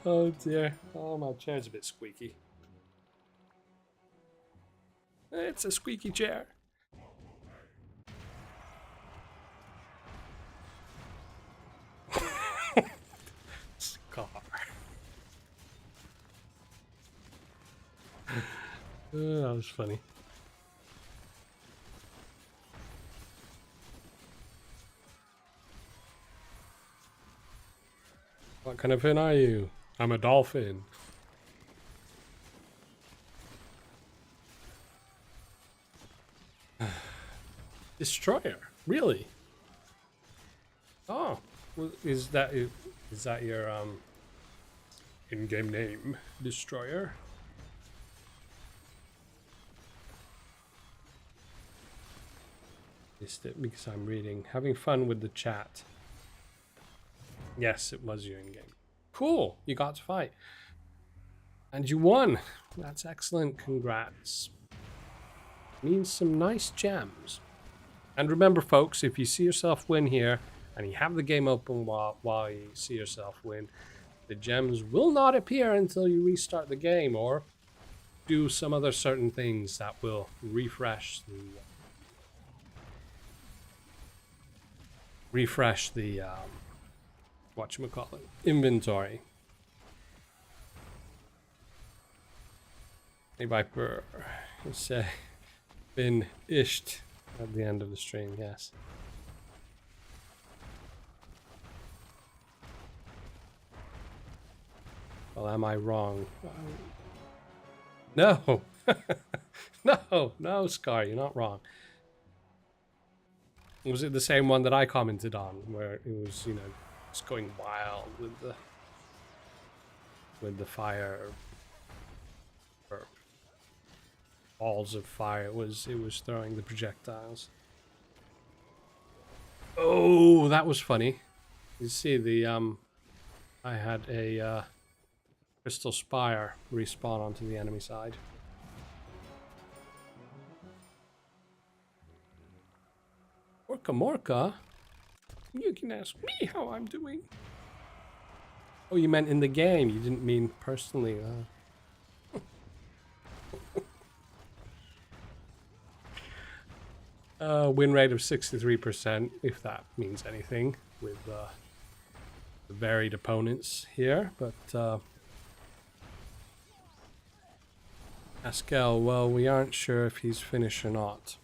Oh dear. Oh, my chair's a bit squeaky. It's a squeaky chair. Scar. That was funny. What kind of fin are you? I'm a dolphin. Destroyer, really? Oh, well, is that your in-game name, Destroyer? Missed it because I'm reading. Having fun with the chat. Yes, it was you in-game. Cool, you got to fight. And you won. That's excellent, congrats. Means some nice gems. And remember folks, if you see yourself win here, and you have the game open while you see yourself win, the gems will not appear until you restart the game, or do some other certain things that will refresh the whatchamacallit, inventory. Hey Viper, say been ished at the end of the stream, yes. Well, am I wrong? No! No, Scar, you're not wrong. Was it the same one that I commented on, where it was, you know, just going wild with the fire, or balls of fire? It was throwing the projectiles. Oh, that was funny. You see the I had a Crystal Spire respawn onto the enemy side. Orca Morca? You can ask me how I'm doing. Oh, you meant in the game. You didn't mean personally. Win rate of 63%, if that means anything, with the varied opponents here. But Pascal, well, we aren't sure if he's finished or not.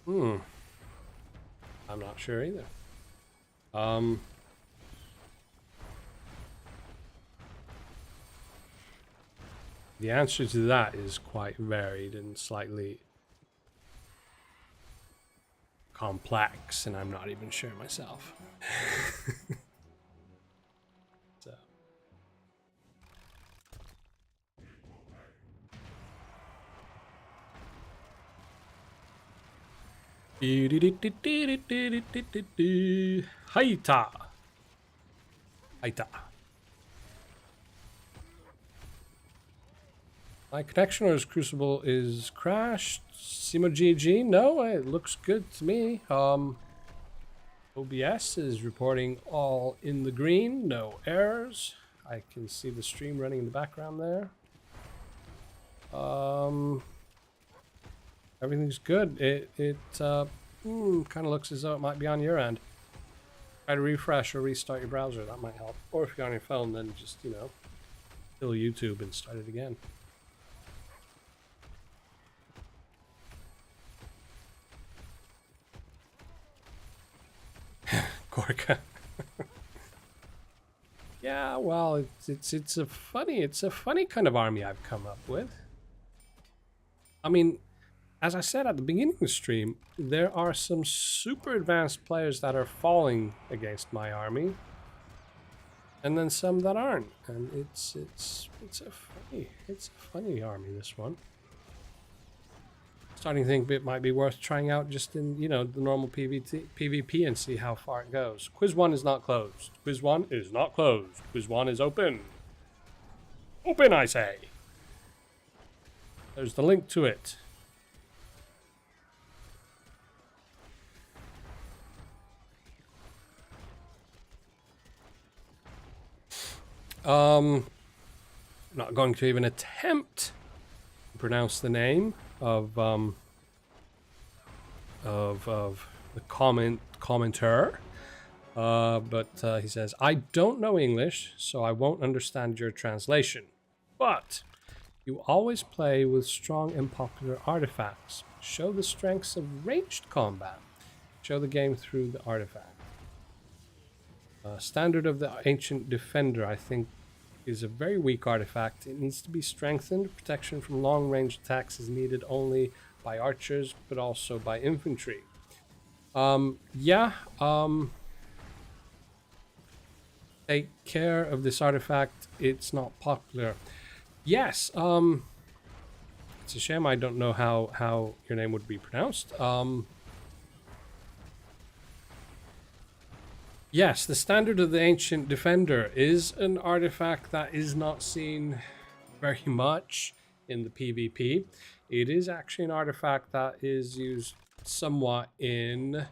I'm not sure either. The answer to that is quite varied and slightly complex, and I'm not even sure myself. So. Haita. Haita. My connection or his Crucible is crashed. Simo GG? No, it looks good to me. OBS is reporting all in the green, no errors. I can see the stream running in the background there. Everything's good. It kind of looks as though it might be on your end. Try to refresh or restart your browser. That might help. Or if you're on your phone, then just, you know, kill YouTube and start it again. Gorka. Yeah, well, it's a funny kind of army I've come up with. I mean, as I said at the beginning of the stream, there are some super advanced players that are falling against my army, and then some that aren't. And it's a funny army, this one. Starting to think it might be worth trying out just in, you know, the normal PvP and see how far it goes. Quiz 1 is not closed. Quiz 1 is not closed. Quiz 1 is open. Open, I say. There's the link to it. I'm not going to even attempt to pronounce the name of the commenter, but he says, I don't know English, so I won't understand your translation. But you always play with strong and popular artifacts. Show the strengths of ranged combat. Show the game through the artifact. Standard of the Ancient Defender, I think, is a very weak artifact. It needs to be strengthened. Protection from long-range attacks is needed only by archers, but also by infantry. Take care of this artifact. It's not popular. Yes, it's a shame I don't know how your name would be pronounced. Yes, the Standard of the Ancient Defender is an artifact that is not seen very much in the PvP. It is actually an artifact that is used somewhat in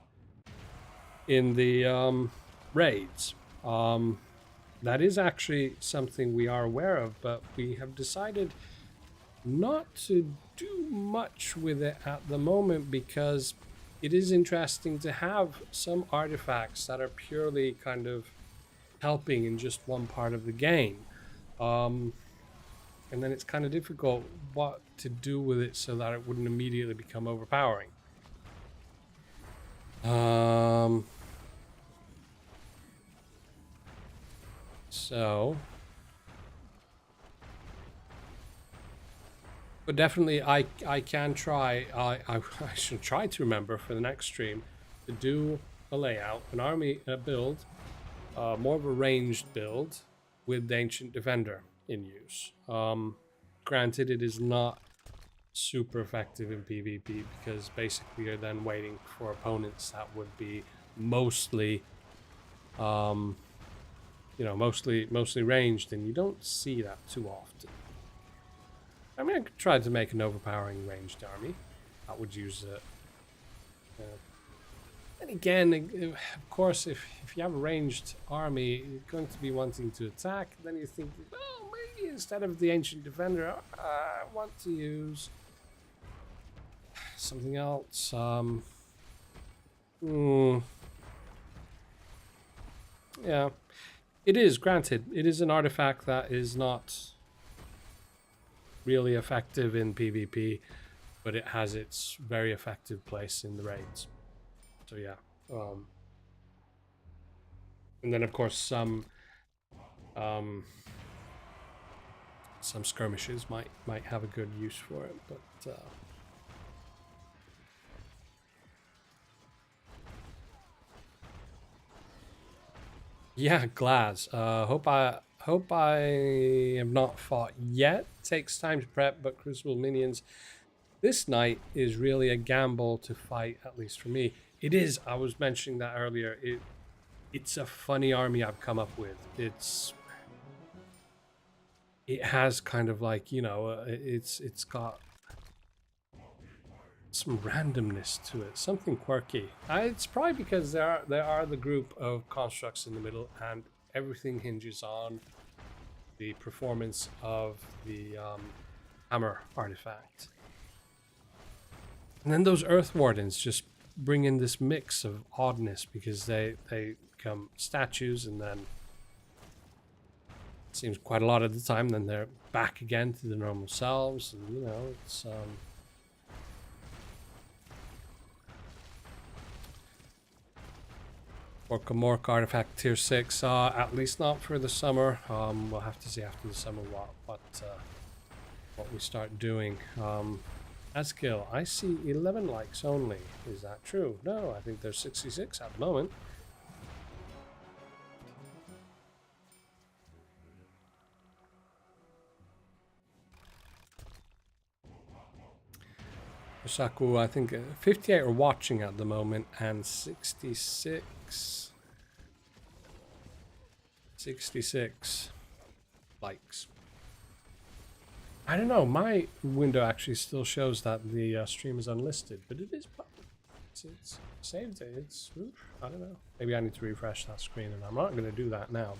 the raids. That is actually something we are aware of, but we have decided not to do much with it at the moment because it is interesting to have some artifacts that are purely kind of helping in just one part of the game. And then it's kind of difficult what to do with it so that it wouldn't immediately become overpowering. But definitely I can try, I should try to remember for the next stream to do a layout, an army build, more of a ranged build with the Ancient Defender in use. Granted, it is not super effective in PvP because basically you're then waiting for opponents that would be mostly you know, mostly ranged, and you don't see that too often. I mean, I could try to make an overpowering ranged army. That would use it. And again, of course, if you have a ranged army, you're going to be wanting to attack. Then you think, oh, maybe instead of the Ancient Defender, I want to use something else. Yeah, it is, granted, it is an artifact that is not really effective in PvP, but it has its very effective place in the raids. So yeah, and then of course some skirmishes might have a good use for it, but yeah, Glaz. Hope I have not fought yet. Takes time to prep, but Crucible minions this night is really a gamble to fight, at least for me. It is. I was mentioning that earlier. It's a funny army I've come up with. It has kind of like, you know, it's got some randomness to it, something quirky. It's probably because there are the group of constructs in the middle, and everything hinges on the performance of the hammer artifact. And then those Earth Wardens just bring in this mix of oddness because they become statues, and then it seems quite a lot of the time then they're back again to the normal selves, and you know, it's Orca-Morc artifact tier 6, at least not for the summer. We'll have to see after the summer what we start doing. Askill, I see 11 likes only. Is that true? No, I think there's 66 at the moment. Osaku, I think 58 are watching at the moment, and 66 likes. I don't know, my window actually still shows that the stream is unlisted, but it is public. It's saved. It's, I don't know. Maybe I need to refresh that screen, and I'm not going to do that now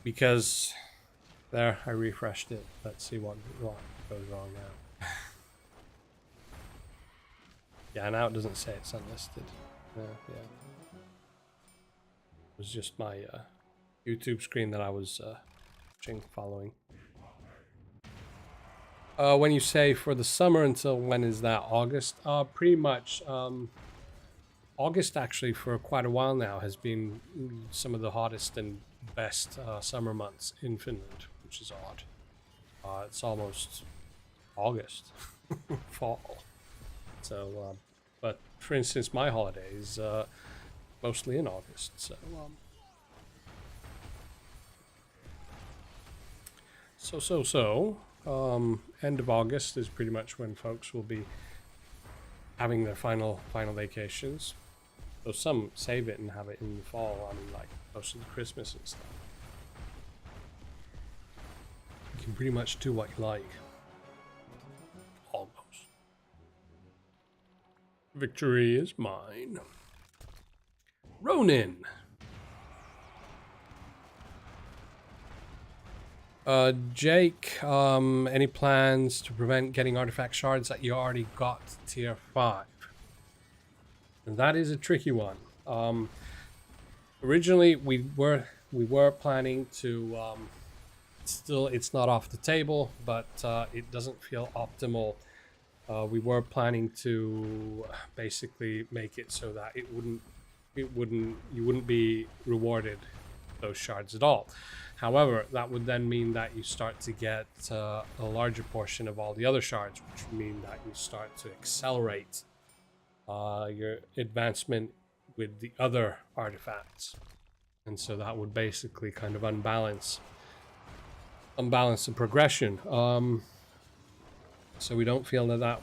because there, I refreshed it. Let's see what goes wrong now. Yeah, now it doesn't say it's unlisted. Yeah. It was just my YouTube screen that I was following. When you say for the summer, until when is that? August? Pretty much. August actually for quite a while now has been some of the hottest and best summer months in Finland, which is odd. It's almost August, fall. So, but for instance, my holidays mostly in August. So. End of August is pretty much when folks will be having their final vacations. So some save it and have it in the fall. I mean, like most of the Christmas and stuff. You can pretty much do what you like. Almost. Victory is mine. Ronin. Jake, any plans to prevent getting artifact shards that you already got tier 5? And that is a tricky one. Originally we were planning to still, it's not off the table, but it doesn't feel optimal. We were planning to basically make it so that you wouldn't be rewarded those shards at all. However, that would then mean that you start to get a larger portion of all the other shards, which would mean that you start to accelerate your advancement with the other artifacts. And so that would basically kind of unbalance the progression. So we don't feel that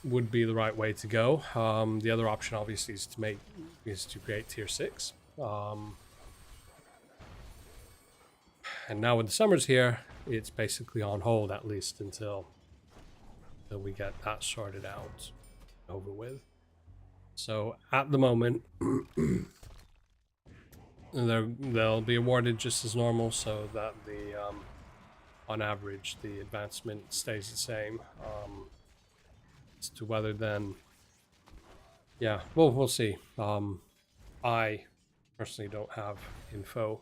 would be the right way to go. The other option obviously is to create tier 6. And now with the summers here, it's basically on hold, at least until we get that sorted out, over with. So at the moment, they'll be awarded just as normal, so that the on average the advancement stays the same. As to whether then, yeah, well, we'll see. I personally don't have info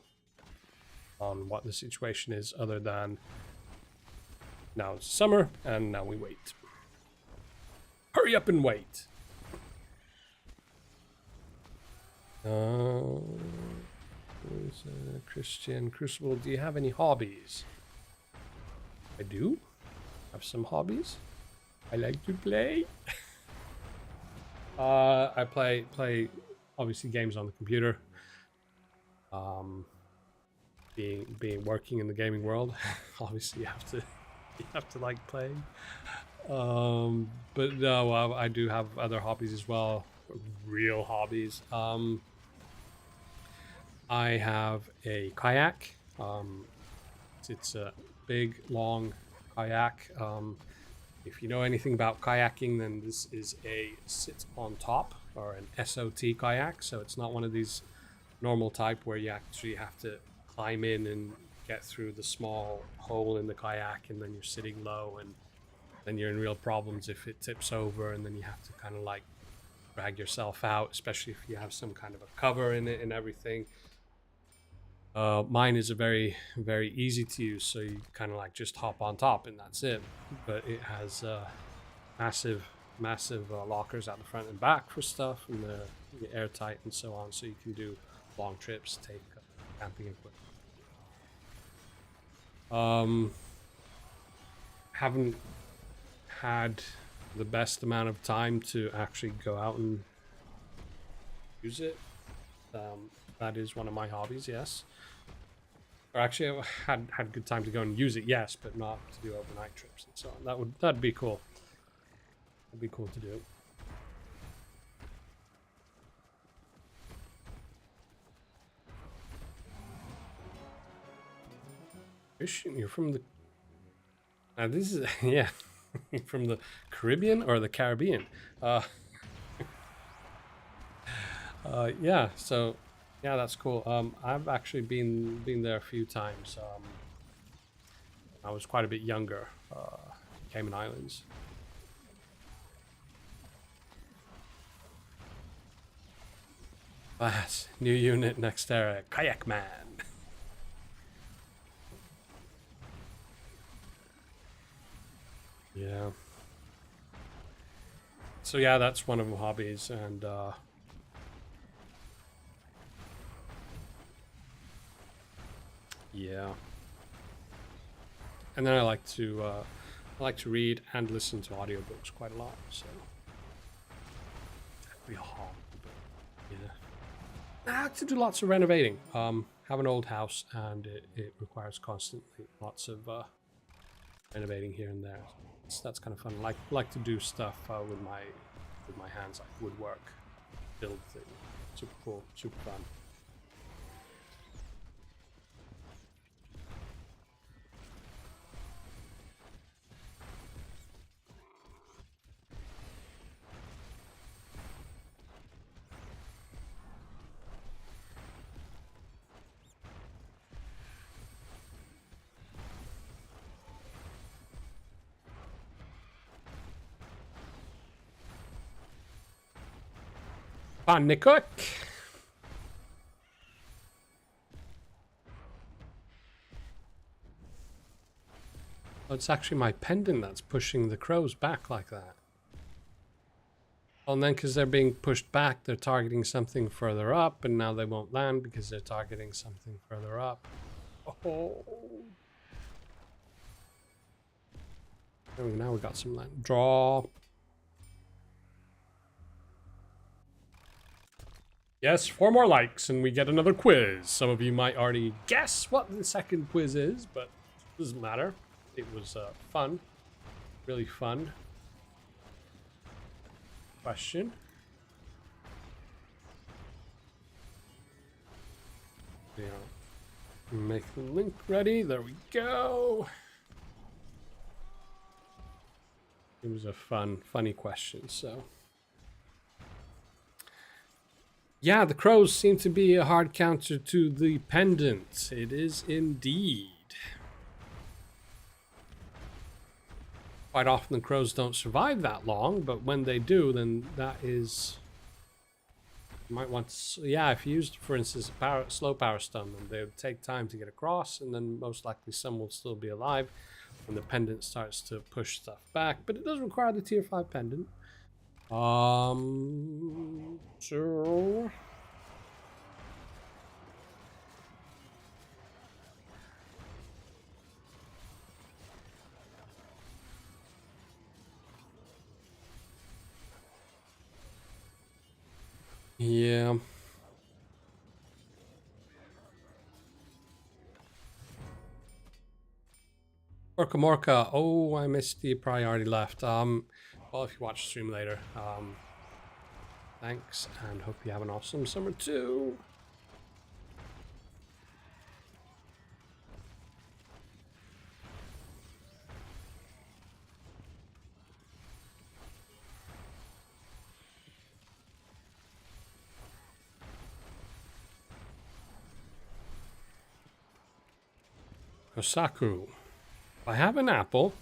on what the situation is, other than now it's summer and now we wait. Hurry up and wait. Christian Crucible, do you have any hobbies? I do have some hobbies. I like to play. I play obviously games on the computer. Being working in the gaming world, obviously you have to like playing. But no, I do have other hobbies as well, real hobbies. I have a kayak. It's a big, long kayak. If you know anything about kayaking, then this is a sit on top, or an SOT kayak. So it's not one of these normal type where you actually have to climb in and get through the small hole in the kayak, and then you're sitting low, and then you're in real problems if it tips over, and then you have to kind of like drag yourself out, especially if you have some kind of a cover in it and everything. Mine is a very, very easy to use, so you kind of like just hop on top and that's it. But it has massive lockers at the front and back for stuff, and they're airtight and so on, so you can do long trips, take camping equipment. Haven't had the best amount of time to actually go out and use it. That is one of my hobbies, yes. Or actually, I had good time to go and use it, yes, but not to do overnight trips and so on. That'd be cool. That'd be cool to do. Christian, you're from the... Now this is... yeah. From the Caribbean or the Caribbean? Yeah, so... yeah, that's cool. I've actually been there a few times. I was quite a bit younger. Cayman Islands. Class, new unit, next era, Kayak Man. Yeah. So yeah, that's one of my hobbies, and yeah. And then I like to read and listen to audiobooks quite a lot, so that'd be a hobby. Yeah. I like to do lots of renovating. Have an old house, and it requires constantly lots of renovating here and there. So that's kind of fun. Like to do stuff with my hands, like woodwork, build things. Super cool, super fun. Fun to cook. Oh, it's actually my pendant that's pushing the crows back like that. Well, and then because they're being pushed back, they're targeting something further up, and now they won't land because they're targeting something further up. Oh. Oh, now we got some land. Draw. Yes, 4 more likes and we get another quiz. Some of you might already guess what the second quiz is, but it doesn't matter. It was fun. Really fun. Question. Yeah. Make the link ready. There we go. It was a funny question, so. Yeah, the crows seem to be a hard counter to the pendant. It is indeed. Quite often the crows don't survive that long, but when they do, then that is... You might want to... Yeah, if you used, for instance, a slow power stone, then they would take time to get across, and then most likely some will still be alive when the pendant starts to push stuff back. But it does require the tier 5 pendant. So... Yeah. Orca, oh, I missed the priority left. Well, if you watch the stream later, thanks, and hope you have an awesome summer too. Kosaku. If I have an apple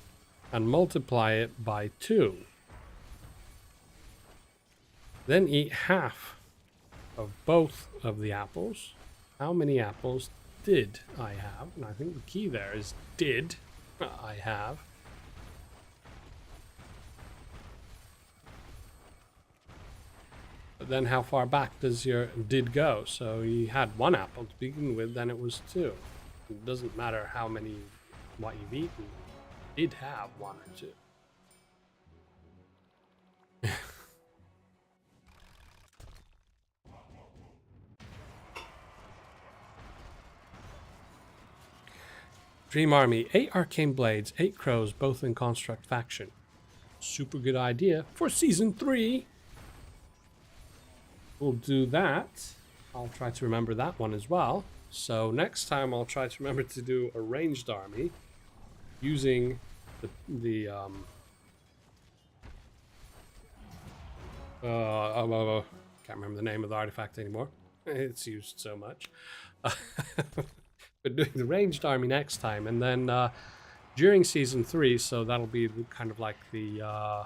and multiply it by 2, then eat half of both of the apples. How many apples did I have? And I think the key there is did I have. But then how far back does your did go? So you had 1 apple to begin with, then it was 2. It doesn't matter how many, what you've eaten. You did have 1 or 2. Dream Army, 8 arcane blades, 8 crows, both in construct faction. Super good idea for season 3. We'll do that. I'll try to remember that one as well. So next time I'll try to remember to do a ranged army using the can't remember the name of the artifact anymore. It's used so much. But doing the ranged army next time, and then during season 3, so that'll be kind of like the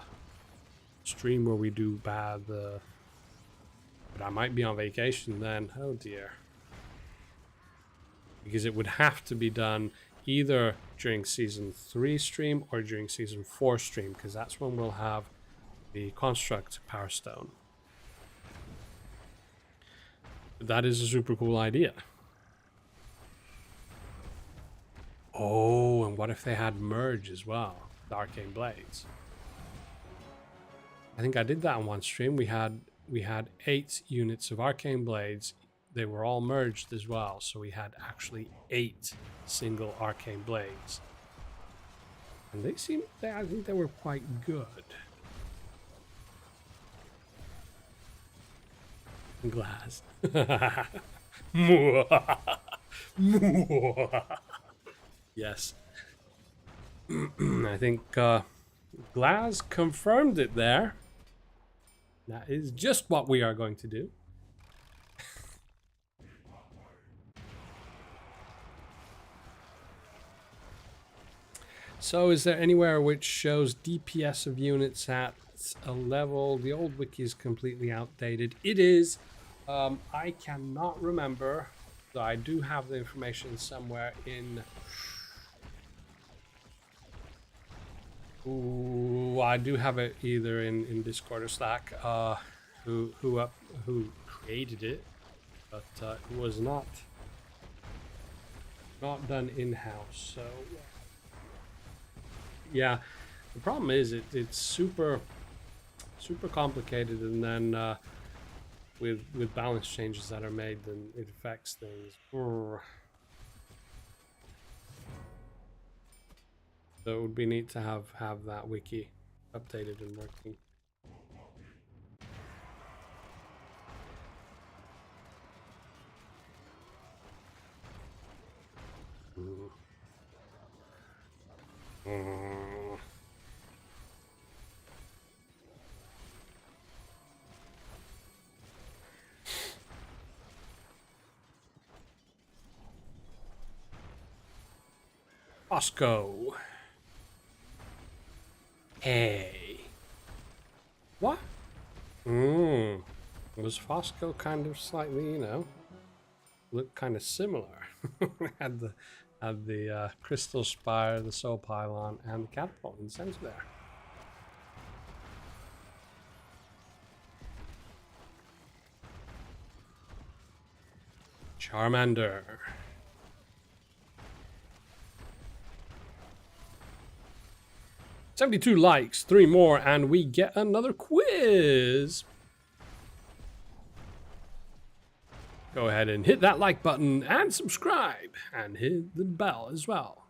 stream where we do bad. But I might be on vacation then. Oh dear. Because it would have to be done either during season 3 stream or during season 4 stream, because that's when we'll have the construct power stone. But that is a super cool idea. Oh, and what if they had merge as well? The arcane blades. I think I did that on one stream. We had 8 units of arcane blades. They were all merged as well, so we had actually 8 single arcane blades. And I think they were quite good. Glass. Yes. I think Glass confirmed it there. That is just what we are going to do. So is there anywhere which shows DPS of units at a level? The old wiki is completely outdated. It is. I cannot remember. So I do have the information somewhere in... Ooh, I do have it either in Discord or Slack. Who created it, but it was not done in-house. So yeah, the problem is it's super complicated, and then with balance changes that are made, then it affects things. So it would be neat to have that wiki updated and working. Mm. Fosco. Hey. What? Was Fosco kind of slightly, you know, looked kind of similar? had the crystal spire, the soul pylon, and the catapult in the center there. Charmander. 72 likes, 3 more, and we get another quiz. Go ahead and hit that like button and subscribe and hit the bell as well.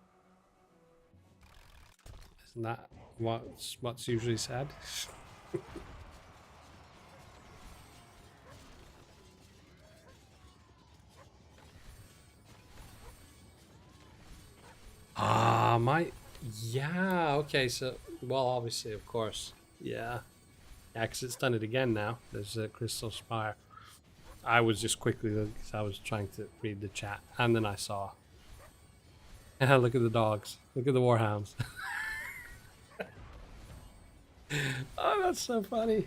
Isn't that what's usually said? Yeah, okay, so, well, obviously, of course, yeah, because it's done it again now. There's a crystal spire. I was just quickly, because I was trying to read the chat, and then I saw. Look at the dogs. Look at the warhounds. Oh, that's so funny.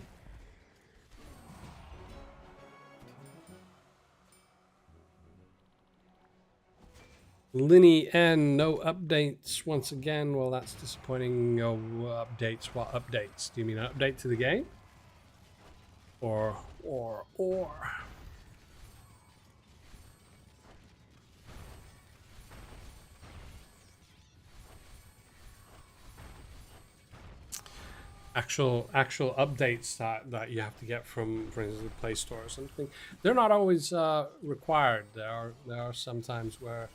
Linny N, no updates once again. Well, that's disappointing. No updates. What updates? Do you mean an update to the game? Or. Actual updates that you have to get from, for instance, the Play Store or something. They're not always required. There are some times where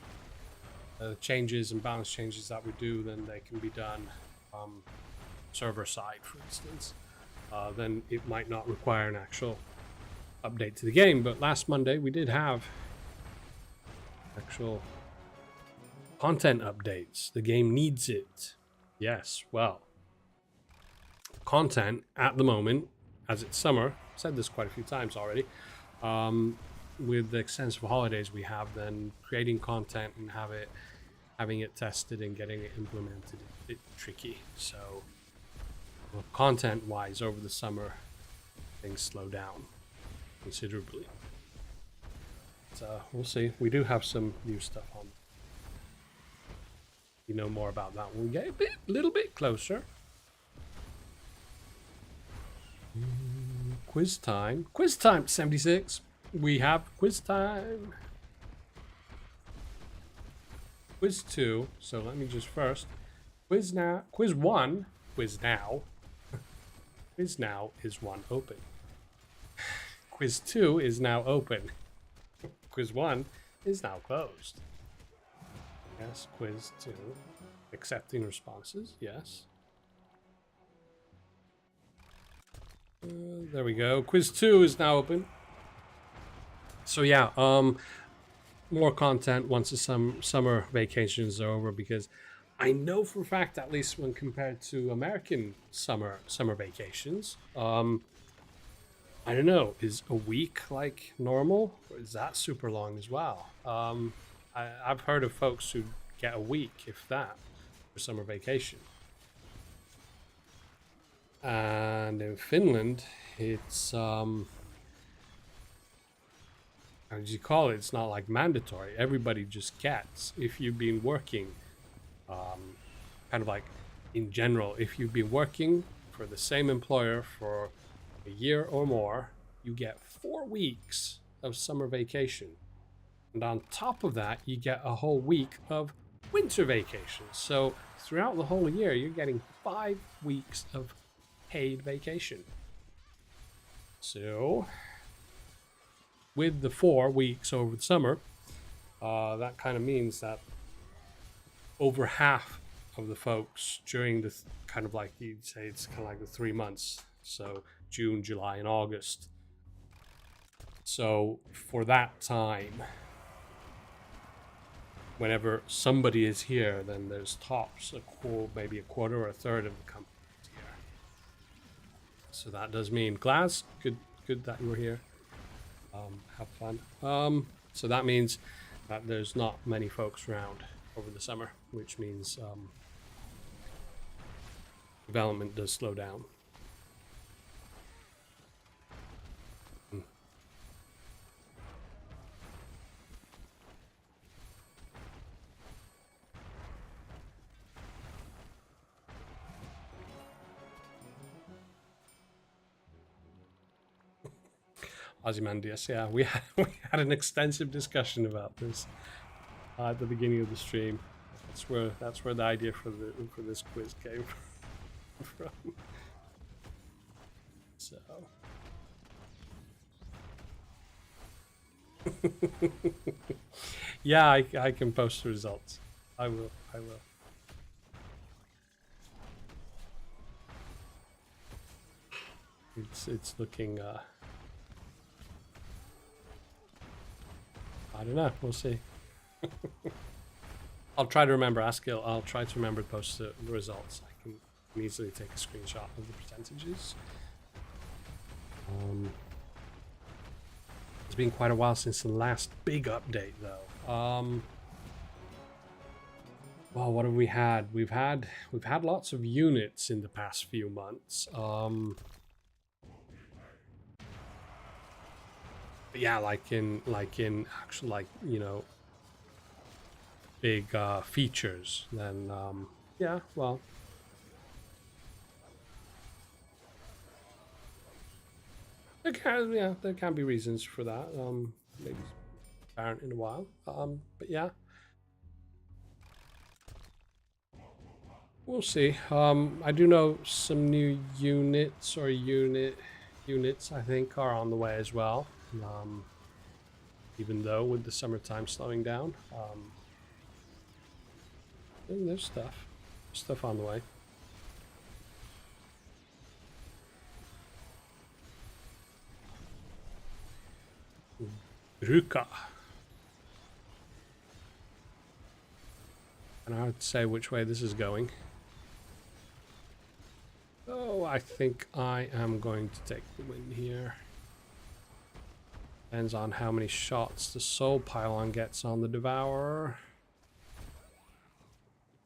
changes and balance changes that we do, then they can be done server side, for instance. Then it might not require an actual update to the game. But last Monday we did have actual content updates. The game needs it. Yes, well, content at the moment, as it's summer, I've said this quite a few times already, with the extensive holidays we have, then creating content and having it tested and getting it implemented is a bit tricky. So, well, content wise, over the summer things slow down considerably. So we'll see. We do have some new stuff on. You know more about that when we get a little bit closer. Quiz time. Quiz time 76. We have quiz time. Quiz 2. So let me just first. Quiz now. Quiz 1. Quiz now. Quiz now is 1 open. Quiz 2 is now open. Quiz 1 is now closed. Yes, quiz 2. Accepting responses. Yes. There we go. Quiz 2 is now open. So yeah, more content once the summer vacations are over, because I know for a fact, at least when compared to American summer vacations, I don't know, is a week like normal, or is that super long as well? I've heard of folks who get a week, if that, for summer vacation. And in Finland, it's how do you call it? It's not like mandatory. Everybody just gets. If you've been working, kind of like in general, if you've been working for the same employer for a year or more, you get 4 weeks of summer vacation. And on top of that, you get a whole week of winter vacation. So throughout the whole year, you're getting 5 weeks of paid vacation. So with the 4 weeks over the summer, that kind of means that over half of the folks during the kind of like, you'd say it's kind of like the 3 months, so June, July, and August. So for that time, whenever somebody is here, then there's tops maybe a quarter or a third of the company here. So that does mean Glass. Good that you were here. Have fun. So that means that there's not many folks around over the summer, which means development does slow down. Ozymandias, yeah, we had an extensive discussion about this at the beginning of the stream. That's where the idea for this quiz came from. So, yeah, I can post the results. I will. It's looking. I don't know. We'll see. I'll try to remember. Askill. I'll try to remember to post the results. I can easily take a screenshot of the percentages. It's been quite a while since the last big update, though. Well, what have we had? We've had lots of units in the past few months. But yeah, like in actual, like, you know, big features. Then yeah, well. There can be reasons for that. Maybe apparent in a while. But yeah, we'll see. I do know some new units I think are on the way as well. Even though with the summertime slowing down, there's stuff on the way. Ruka. And I would say which way this is going. Oh, I think I am going to take the win here. Depends on how many shots the Soul Pylon gets on the Devourer.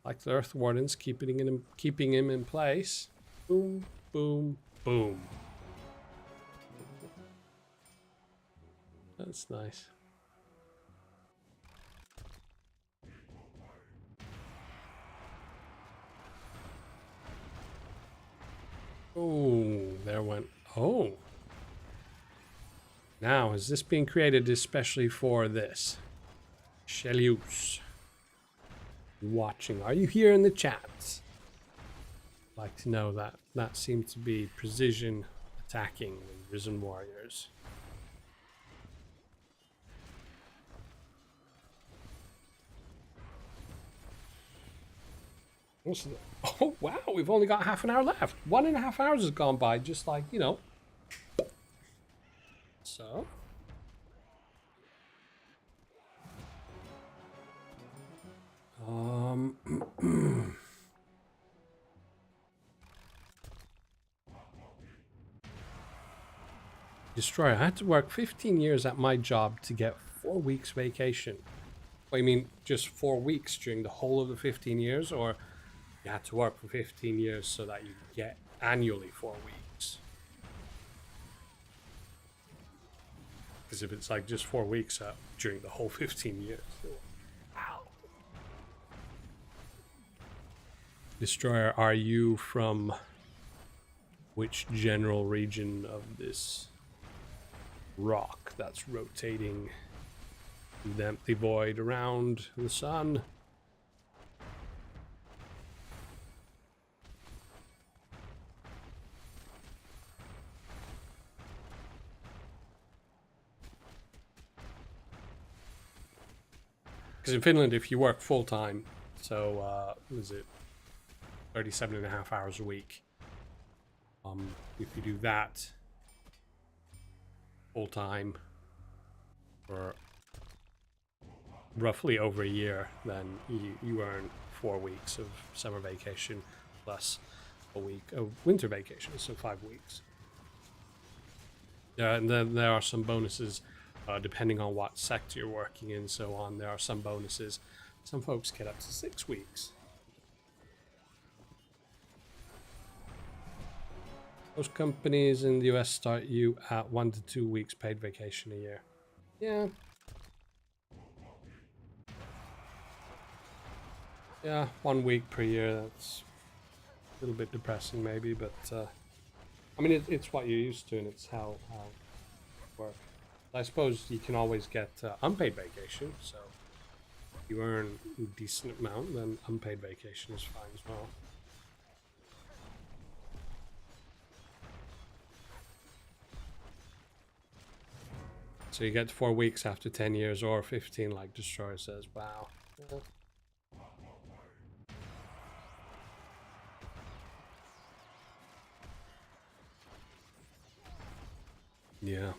Like the Earth Wardens, keeping him in place. Boom, boom, boom. That's nice. Oh, there went. Oh. Now, is this being created especially for this? Shelius. Watching. Are you here in the chat? I'd like to know that. That seems to be precision attacking with Risen Warriors. Oh, wow, we've only got half an hour left. 1.5 hours has gone by, just like, you know. So. Destroyer, I had to work 15 years at my job to get 4 weeks vacation. Well, you mean just 4 weeks during the whole of the 15 years, or you had to work for 15 years so that you get annually 4 weeks? Because if it's like just 4 weeks during the whole 15 years. Wow. Destroyer, are you from which general region of this rock that's rotating the empty void around the sun? Because in Finland, if you work full-time, so was it 37.5 hours a week, if you do that full-time for roughly over a year, then you earn 4 weeks of summer vacation plus a week of winter vacation, so 5 weeks. And then there are some bonuses depending on what sector you're working in, so on. There are some bonuses. Some folks get up to 6 weeks. Most companies in the US start you at 1 to 2 weeks paid vacation a year. Yeah. Yeah, 1 week per year. That's a little bit depressing, maybe, but I mean, it's what you're used to, and it's how it works. I suppose you can always get unpaid vacation, so if you earn a decent amount, then unpaid vacation is fine as well. So you get 4 weeks after 10 years, or 15, like Destroyer says. Wow. Yeah.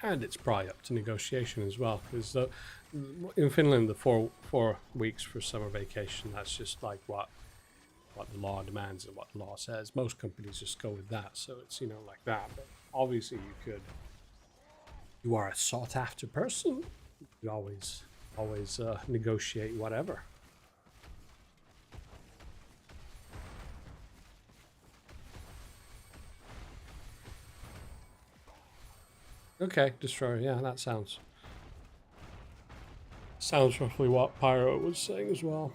And it's probably up to negotiation as well, because in Finland, the four weeks for summer vacation, that's just like what the law demands and what the law says. Most companies just go with that, so it's, you know, like that. But obviously you are a sought after person, you always negotiate whatever. Okay, Destroyer, yeah, that sounds roughly what Pyro was saying as well.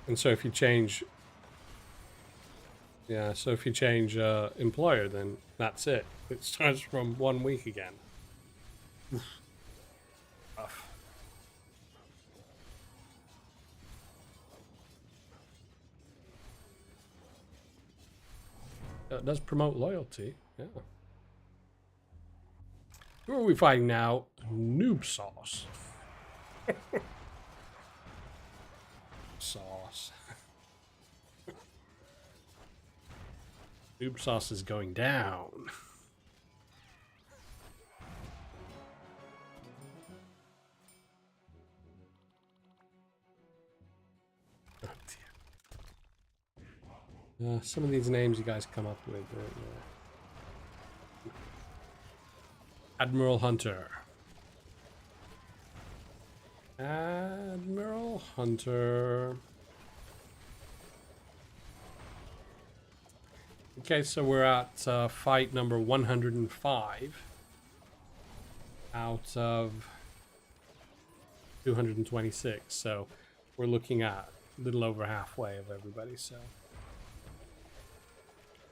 And so if you change, yeah, so if you change employer, then that's it. It starts from 1 week again. Rough. It does promote loyalty, yeah. Who are we fighting now? Noob Sauce. Sauce. Noob Sauce is going down. Oh dear. Some of these names you guys come up with. Admiral Hunter. Admiral Hunter. Okay, so we're at fight number 105 out of 226. So we're looking at a little over halfway of everybody. So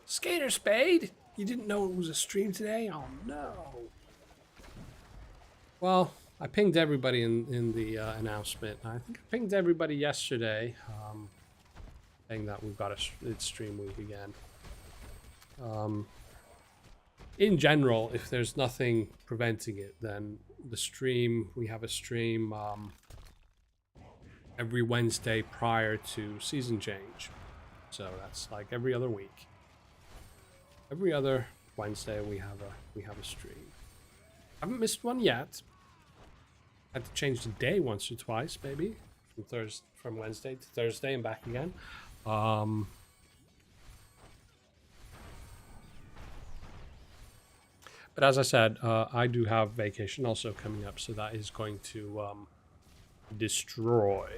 Skater Spade, you didn't know it was a stream today? Oh no. Well, I pinged everybody in the announcement. I think I pinged everybody yesterday, saying that we've got it's stream week again. In general, if there's nothing preventing it, then we have a stream every Wednesday prior to season change. So that's like every other week. Every other Wednesday we have a stream. I haven't missed one yet. Had to change the day once or twice, maybe from Wednesday to Thursday and back again. But as I said, I do have vacation also coming up, so that is going to destroy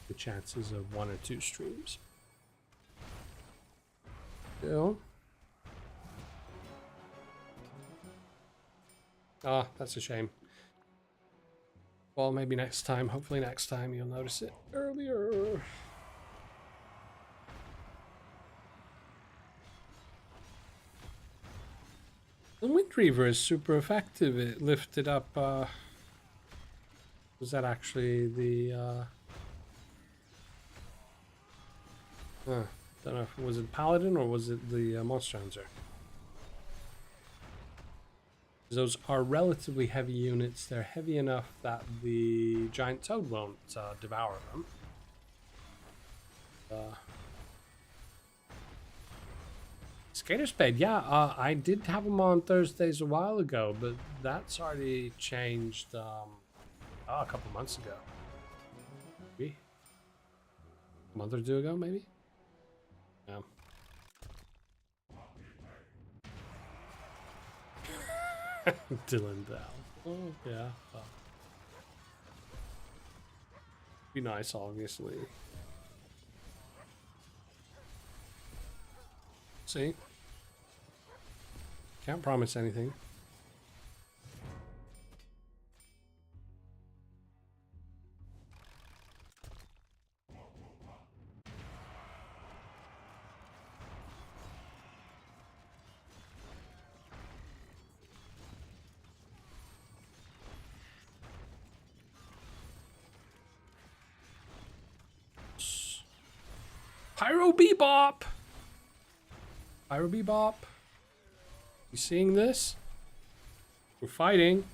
the chances of 1 or 2 streams. Still. Ah, that's a shame. Well, maybe next time. Hopefully next time you'll notice it earlier. The Wind Reaver is super effective. It lifted up, was that actually the, don't know if was it Paladin or was it the Monster Hunter? Those are relatively heavy units. They're heavy enough that the giant toad won't devour them. Skater Spade, yeah, I did have them on Thursdays a while ago, but that's already changed a couple months ago. Maybe a month or two ago, maybe? Yeah. Dylan Dell. Oh, yeah. Well. Be nice, obviously. See? Can't promise anything. Pyro Bebop! Pyro Bebop. You seeing this? We're fighting.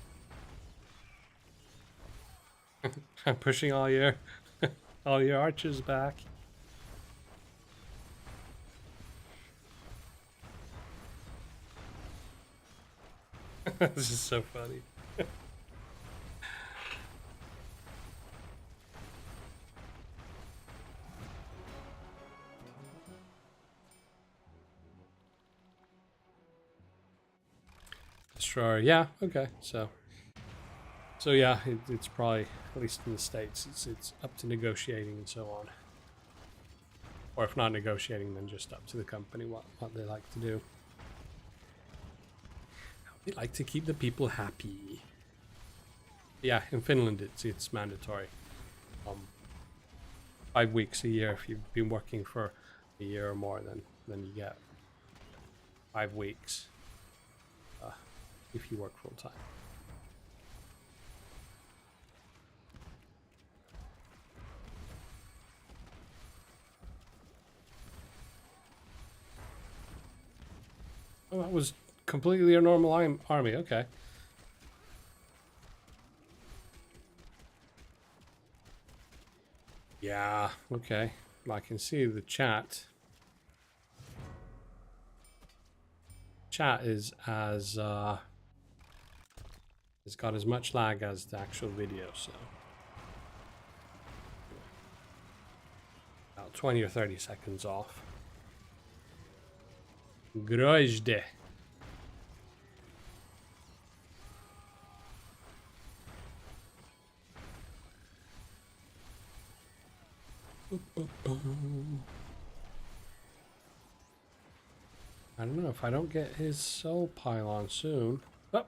I'm pushing all your archers back. This is so funny. Destroyer, yeah, okay, so yeah, it's probably, at least in the States, it's up to negotiating and so on. Or if not negotiating, then just up to the company what they like to do. They like to keep the people happy. Yeah, in Finland it's mandatory. 5 weeks a year. If you've been working for a year or more, then you get 5 weeks if you work full time. Oh, that was completely a normal army. Okay. Yeah. Okay. I can see the chat. Chat is as it's got as much lag as the actual video, so about 20 or 30 seconds off. Grojde. I don't know if I don't get his soul pylon soon. Oh.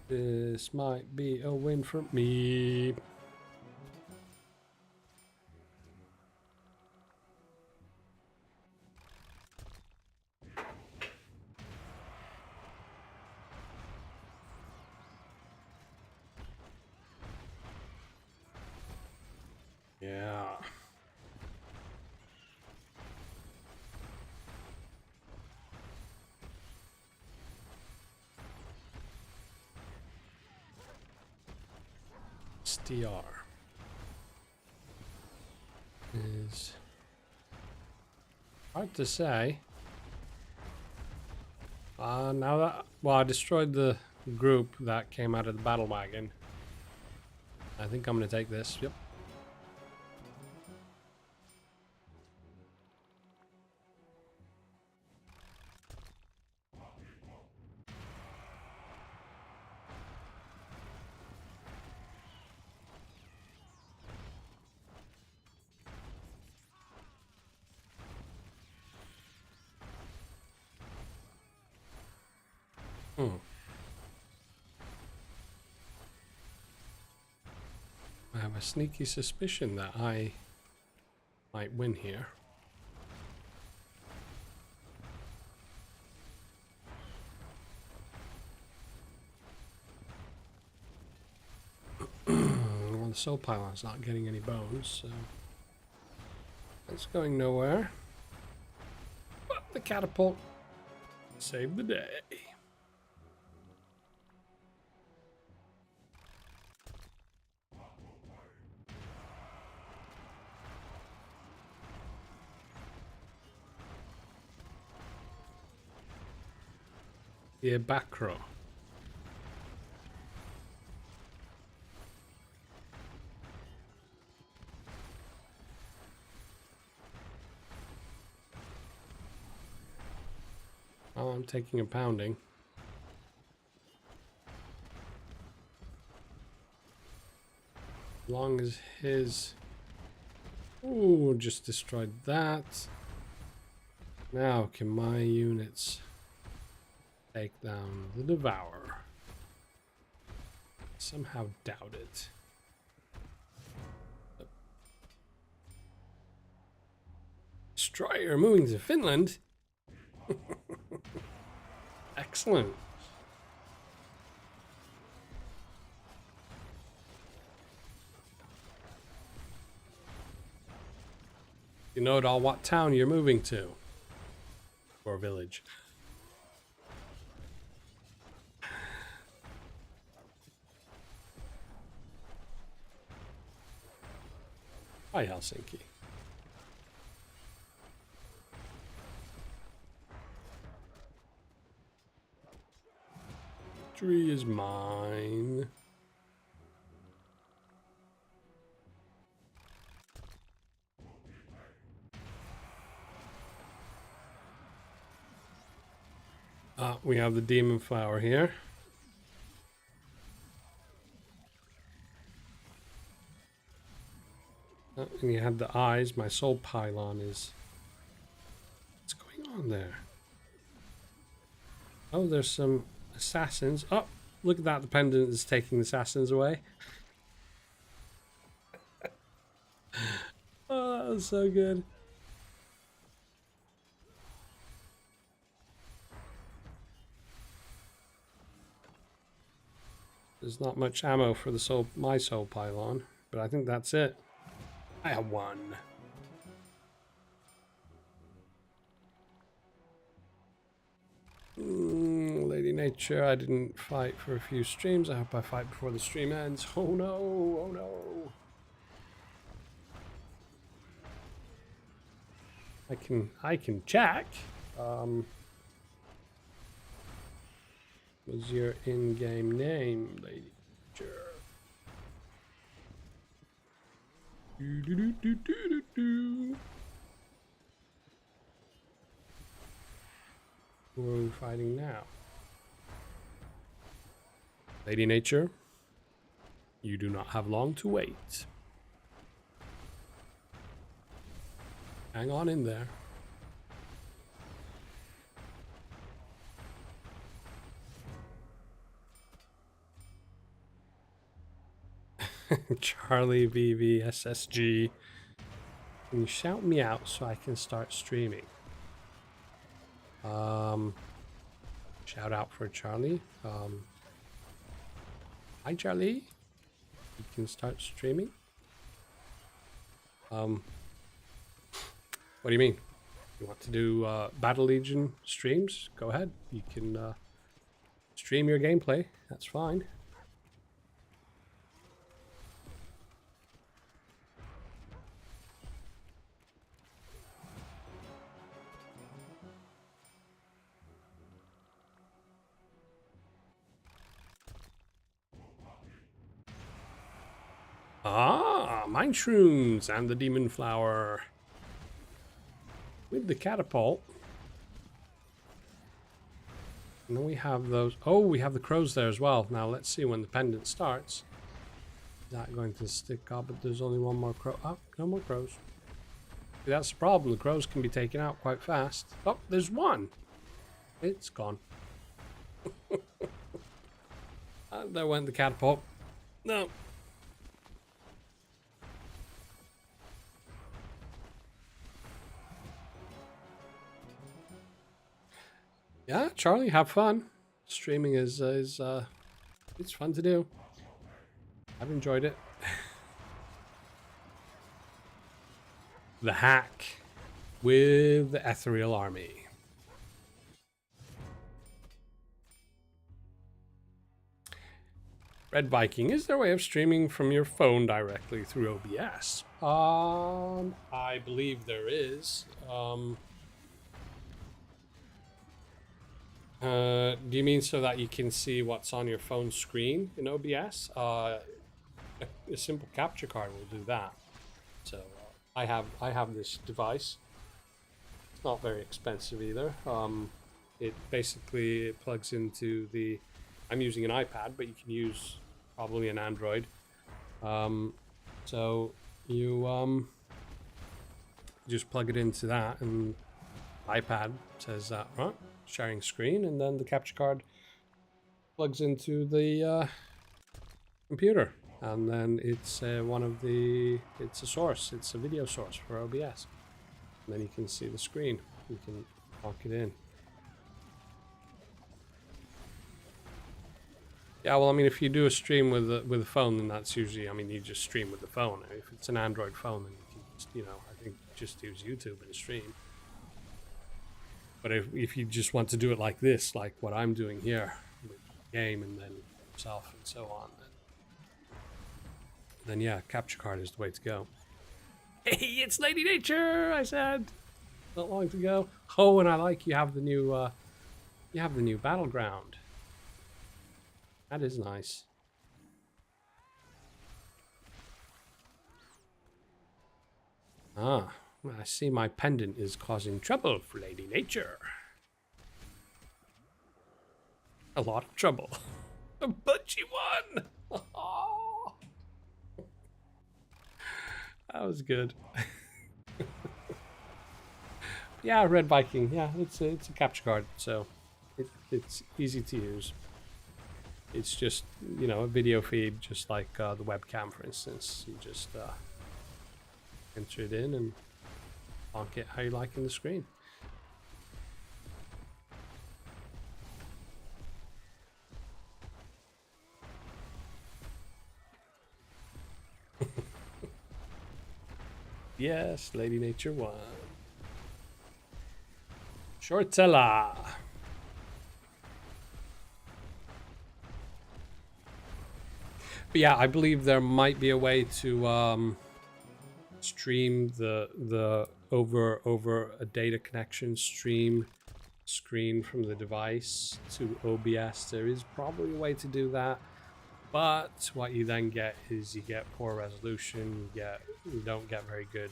This might be a win for me. Yeah. SDR is hard to say. Now that, well, I destroyed the group that came out of the battle wagon. I think I'm gonna take this. Yep. I have a sneaky suspicion that I might win here. Well, the soul pylon's not getting any bones, so it's going nowhere. But the catapult saved the day. Yeah, back row. Oh, I'm taking a pounding. As long as his... Ooh, just destroyed that. Now can my units take down the Devourer? Somehow doubt it. Destroyer moving to Finland? Excellent. You know at all what town you're moving to? Or village? Hi, Helsinki. Victory is mine. We have the demon flower here. And you have the eyes. My soul pylon is... What's going on there? Oh, there's some assassins. Oh, look at that. The pendant is taking the assassins away. Oh, that was so good. There's not much ammo for the my soul pylon, but I think that's it. I have one. Lady Nature, I didn't fight for a few streams. I hope I fight before the stream ends. Oh no, oh no. I can check. Was your in-game name, Lady Nature? Who are we fighting now? Lady Nature, you do not have long to wait. Hang on in there. Charlie VVSSG. Can you shout me out so I can start streaming? Shout out for Charlie. Hi Charlie. You can start streaming. What do you mean? You want to do Battle Legion streams? Go ahead. You can stream your gameplay. That's fine. Ah, mine shrooms and the demon flower. With the catapult. And then we have those. Oh, we have the crows there as well. Now let's see when the pendant starts. Is that going to stick up? But there's only one more crow. Oh, no more crows. See, that's the problem. The crows can be taken out quite fast. Oh, there's one. It's gone. And there went the catapult. No. Yeah, Charlie, have fun. Streaming is it's fun to do. I've enjoyed it. The hack with the ethereal army. Red Viking, is there a way of streaming from your phone directly through OBS? I believe there is. Do you mean so that you can see what's on your phone screen in OBS? A simple capture card will do that. So I have this device. It's not very expensive either. It basically plugs into the. I'm using an iPad, but you can use probably an Android. So you just plug it into that, and iPad says that, right? Sharing screen, and then the capture card plugs into the computer, and then it's it's a source. It's a video source for OBS, and then you can see the screen. You can lock it in. Yeah, well, I mean, if you do a stream with a phone, then that's usually, I mean, you just stream with the phone. If it's an Android phone, then you can just, I think just use YouTube and stream. But if you just want to do it like this, like what I'm doing here, with the game and then yourself and so on, then yeah, capture card is the way to go. Hey, it's Lady Nature, I said not long ago. Oh, and I like you have the new battleground. That is nice. Ah, I see my pendant is causing trouble for Lady Nature. A lot of trouble. But she won! That was good. Yeah, Red Viking. Yeah, it's a capture card, so it's easy to use. It's just, a video feed, just like the webcam, for instance. You just enter it in and lock it how you like in the screen. Yes, Lady Nature won. Shortella. But yeah, I believe there might be a way to stream the over a data connection stream screen from the device to OBS. There is probably a way to do that, but what you then get is you get poor resolution. You don't get very good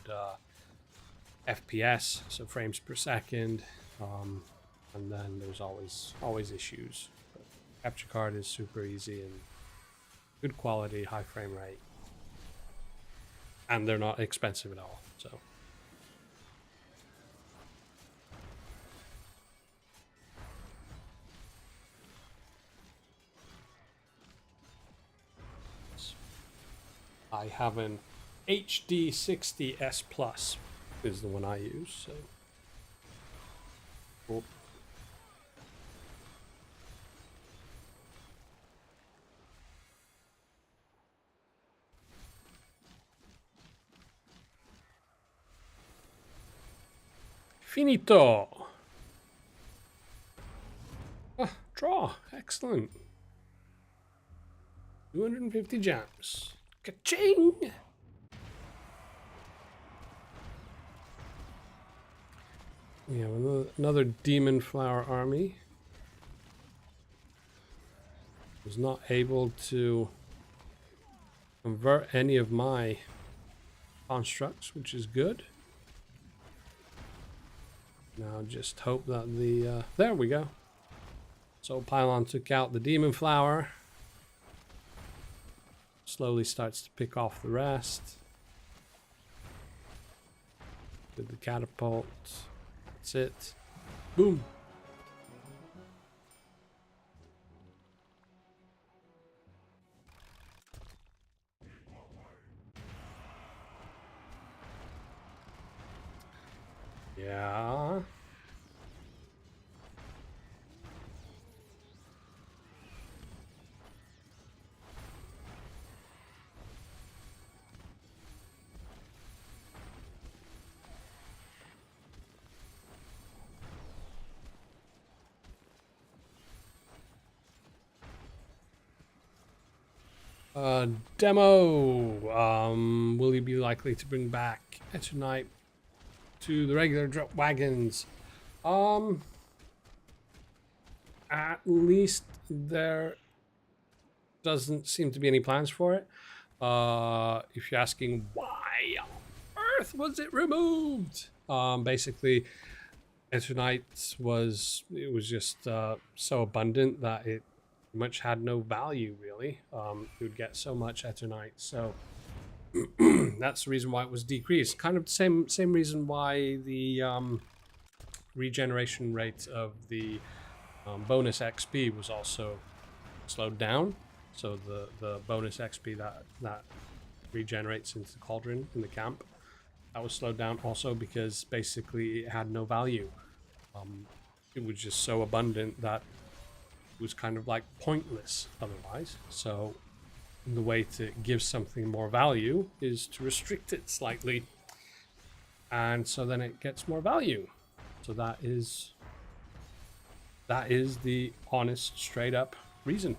FPS, so frames per second, and then there's always issues. But capture card is super easy and good quality, high frame rate, and they're not expensive at all. So I have an HD60S Plus is the one I use. So cool. Finito. Ah, draw. Excellent. 250 gems. Ka-ching! We have another demon flower army. Was not able to convert any of my constructs, which is good. Now just hope that the there we go. So Paladin took out the demon flower. Slowly starts to pick off the rest. With the catapult. That's it. Boom. Yeah. Demo. Will you be likely to bring back tonight to the regular drop wagons? I at least there doesn't seem to be any plans for it. If you're asking why on earth was it removed, basically Eternite was just so abundant that it much had no value really. You would get so much Eternite, so that's the reason why it was decreased. Kind of the same reason why the regeneration rate of the bonus XP was also slowed down. So the bonus XP that regenerates into the cauldron in the camp, that was slowed down also because basically it had no value. It was just so abundant that it was kind of like pointless otherwise. So the way to give something more value is to restrict it slightly, and so then it gets more value. So that is the honest, straight up reason.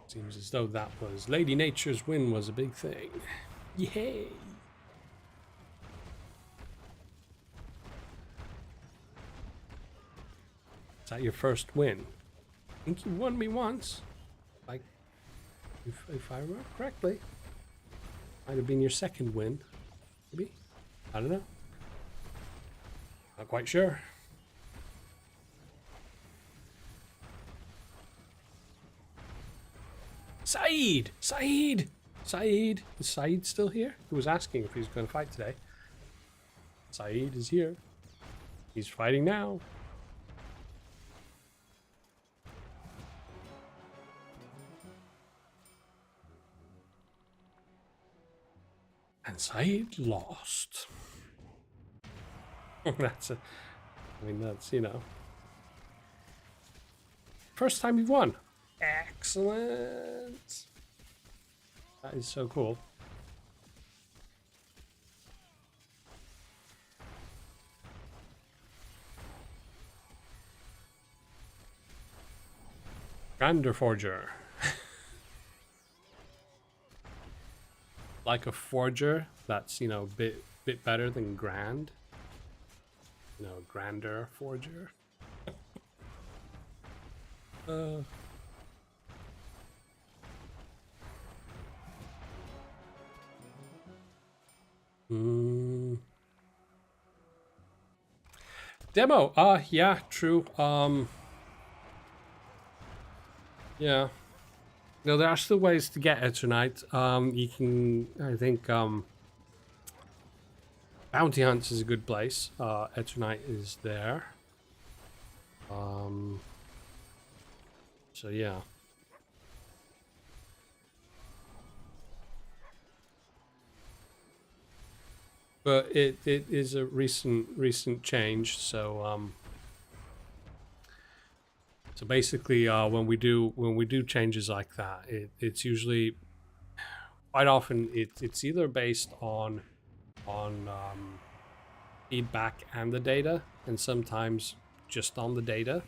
Seems as though that was Lady Nature's win was a big thing. Yay! Is that your first win? I think you won me once. Like, if I remember correctly. Might have been your second win. Maybe? I don't know. Not quite sure. Saeed! Saeed! Saeed! Is Saeed still here? He was asking if he was going to fight today. Saeed is here. He's fighting now. And Saeed lost. That's you know. First time you've won. Excellent. That is so cool. Grander Forger. Like a forger that's, you know, bit better than grand. You know, grander forger. Demo. Yeah, true. Yeah. No, there are still ways to get Eternite. You can, I think, Bounty Hunts is a good place. Eternite is there. So yeah. But it is a recent change, so so basically when we do changes like that, it's usually quite often it's either based on feedback and the data, and sometimes just on the data.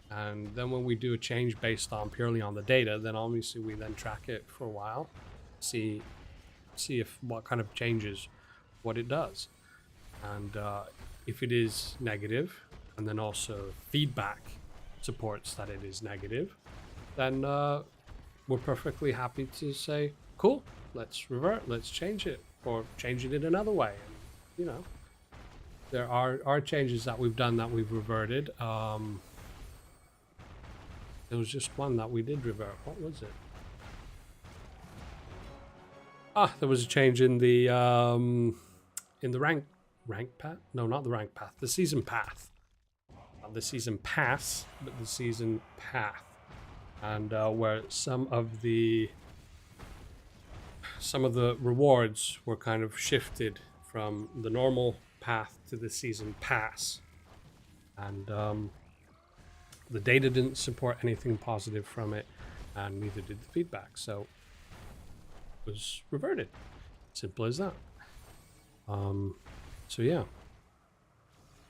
And then when we do a change based on purely on the data, then obviously we then track it for a while, see if what kind of changes, what it does. And if it is negative, and then also feedback supports that it is negative, then we're perfectly happy to say, cool, let's revert, let's change it, or change it in another way. And, you know, there are changes that we've done that we've reverted. There was just one that we did revert. What was it? Ah, there was a change in the rank path. No, not the rank path. The season path. Not the season pass, but the season path. And where some of the rewards were kind of shifted from the normal path to the season pass, and the data didn't support anything positive from it, and neither did the feedback, so it was reverted. Simple as that. So yeah.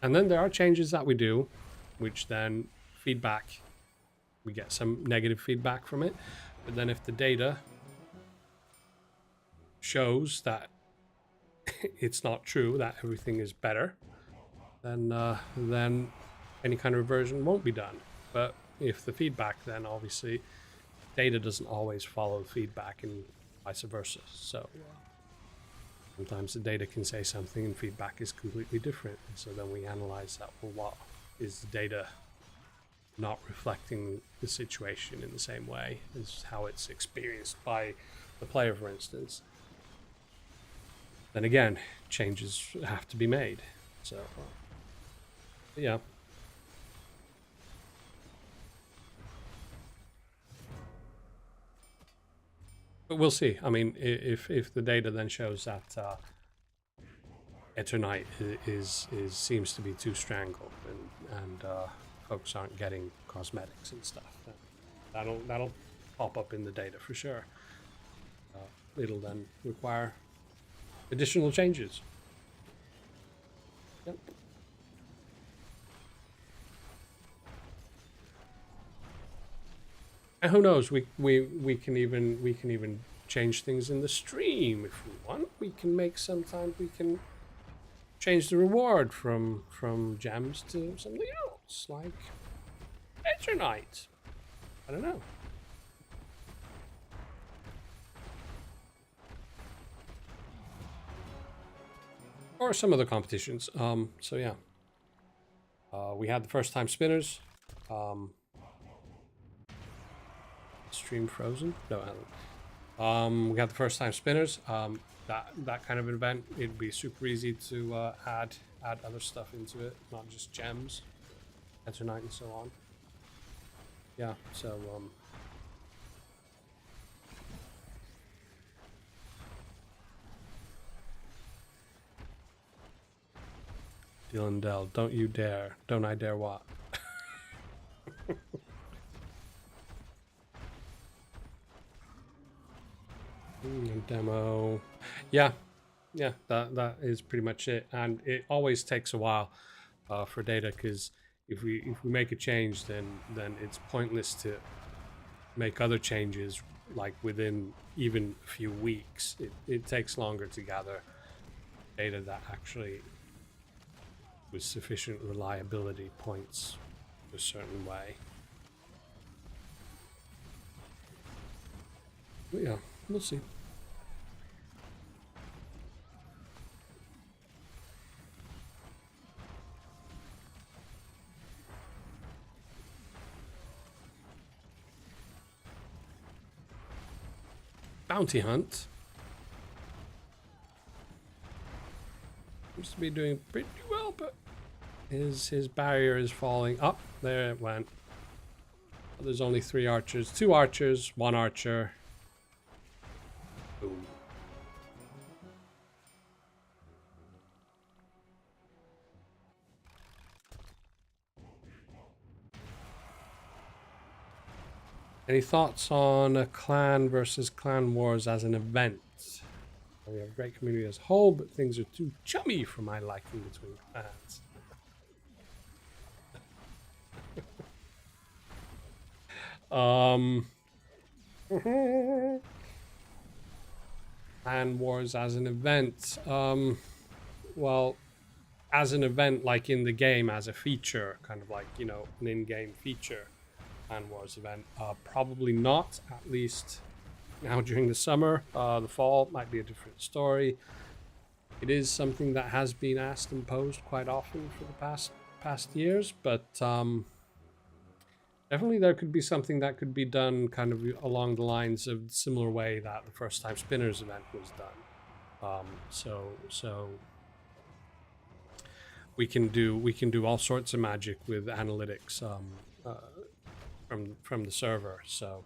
And then there are changes that we do, which then feedback, we get some negative feedback from it. But then if the data shows that it's not true, that everything is better, then any kind of reversion won't be done. But if the feedback, then obviously data doesn't always follow feedback and vice versa. So sometimes the data can say something and feedback is completely different. And so then we analyze that. Well, what is the data not reflecting the situation in the same way as how it's experienced by the player, for instance? Then again, changes have to be made. So, yeah. But we'll see. I mean, if the data then shows that Eternite seems to be too strangled and folks aren't getting cosmetics and stuff, that'll pop up in the data for sure. It'll then require additional changes. Yep. And who knows? We can even change things in the stream if we want. We can make sometimes we can change the reward from gems to something else, like Eternite. I don't know. Or some other competitions. So yeah. We had the first time spinners. Stream frozen? No, I haven't. We got the first time spinners. That kind of event, it'd be super easy to add other stuff into it, not just gems, Eternite and so on. Yeah, so Dylan Dell, don't you dare. Don't I dare what? Demo. Yeah, that is pretty much it. And it always takes a while for data, because if we make a change, then it's pointless to make other changes like within even a few weeks. It takes longer to gather data that actually with sufficient reliability points a certain way. But yeah, we'll see. Bounty hunt seems to be doing pretty well, but his barrier is falling. Up there it went. There's only 3 archers, 2 archers, 1 archer. Boom. Any thoughts on a clan versus clan wars as an event? We have a great community as a whole, but things are too chummy for my liking between clans. Clan wars as an event. Well, as an event, like in the game, as a feature, kind of like, you know, an in-game feature. Clan Wars event, probably not, at least now during the summer. The fall might be a different story. It is something that has been asked and posed quite often for the past years, but definitely there could be something that could be done kind of along the lines of the similar way that the first time spinners event was done. So we can do all sorts of magic with analytics from the server. So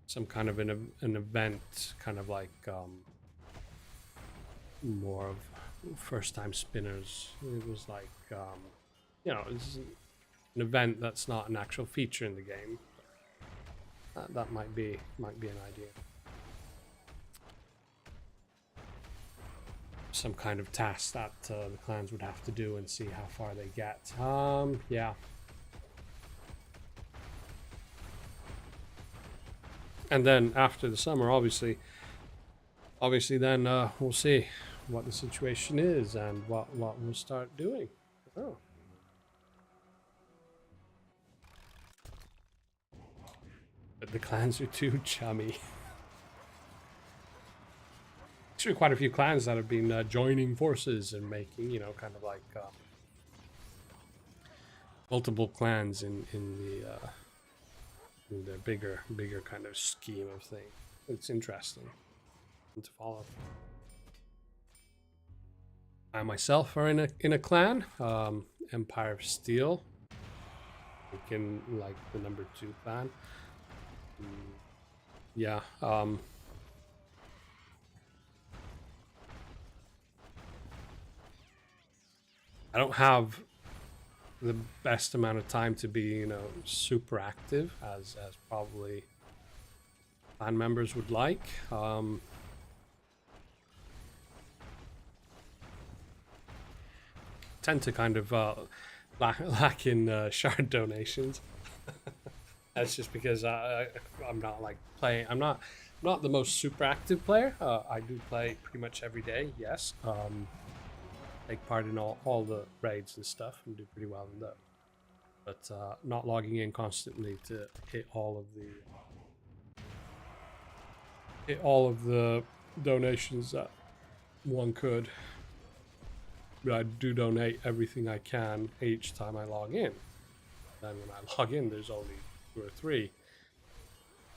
some kind of an event, kind of like more of first time spinners. It was like you know, it's an event that's not an actual feature in the game. That might be an idea. some kind of task that the clans would have to do and see how far they get. Yeah. And then after the summer, obviously then we'll see what the situation is and what we'll start doing. Oh. But the clans are too chummy. Actually, quite a few clans that have been joining forces and making, you know, kind of like multiple clans in the bigger kind of scheme of things. It's interesting to follow. I myself are in a clan, Empire of Steel. In like the number 2 clan. Yeah. I don't have the best amount of time to be, you know, super active as probably clan members would like. Tend to kind of lack in shard donations. That's just because I'm not like playing. I'm not the most super active player. I do play pretty much every day. Yes. Take part in all the raids and stuff and do pretty well in those. But not logging in constantly to hit all of the donations that one could. But I do donate everything I can each time I log in. Then when I log in, there's only 2 or 3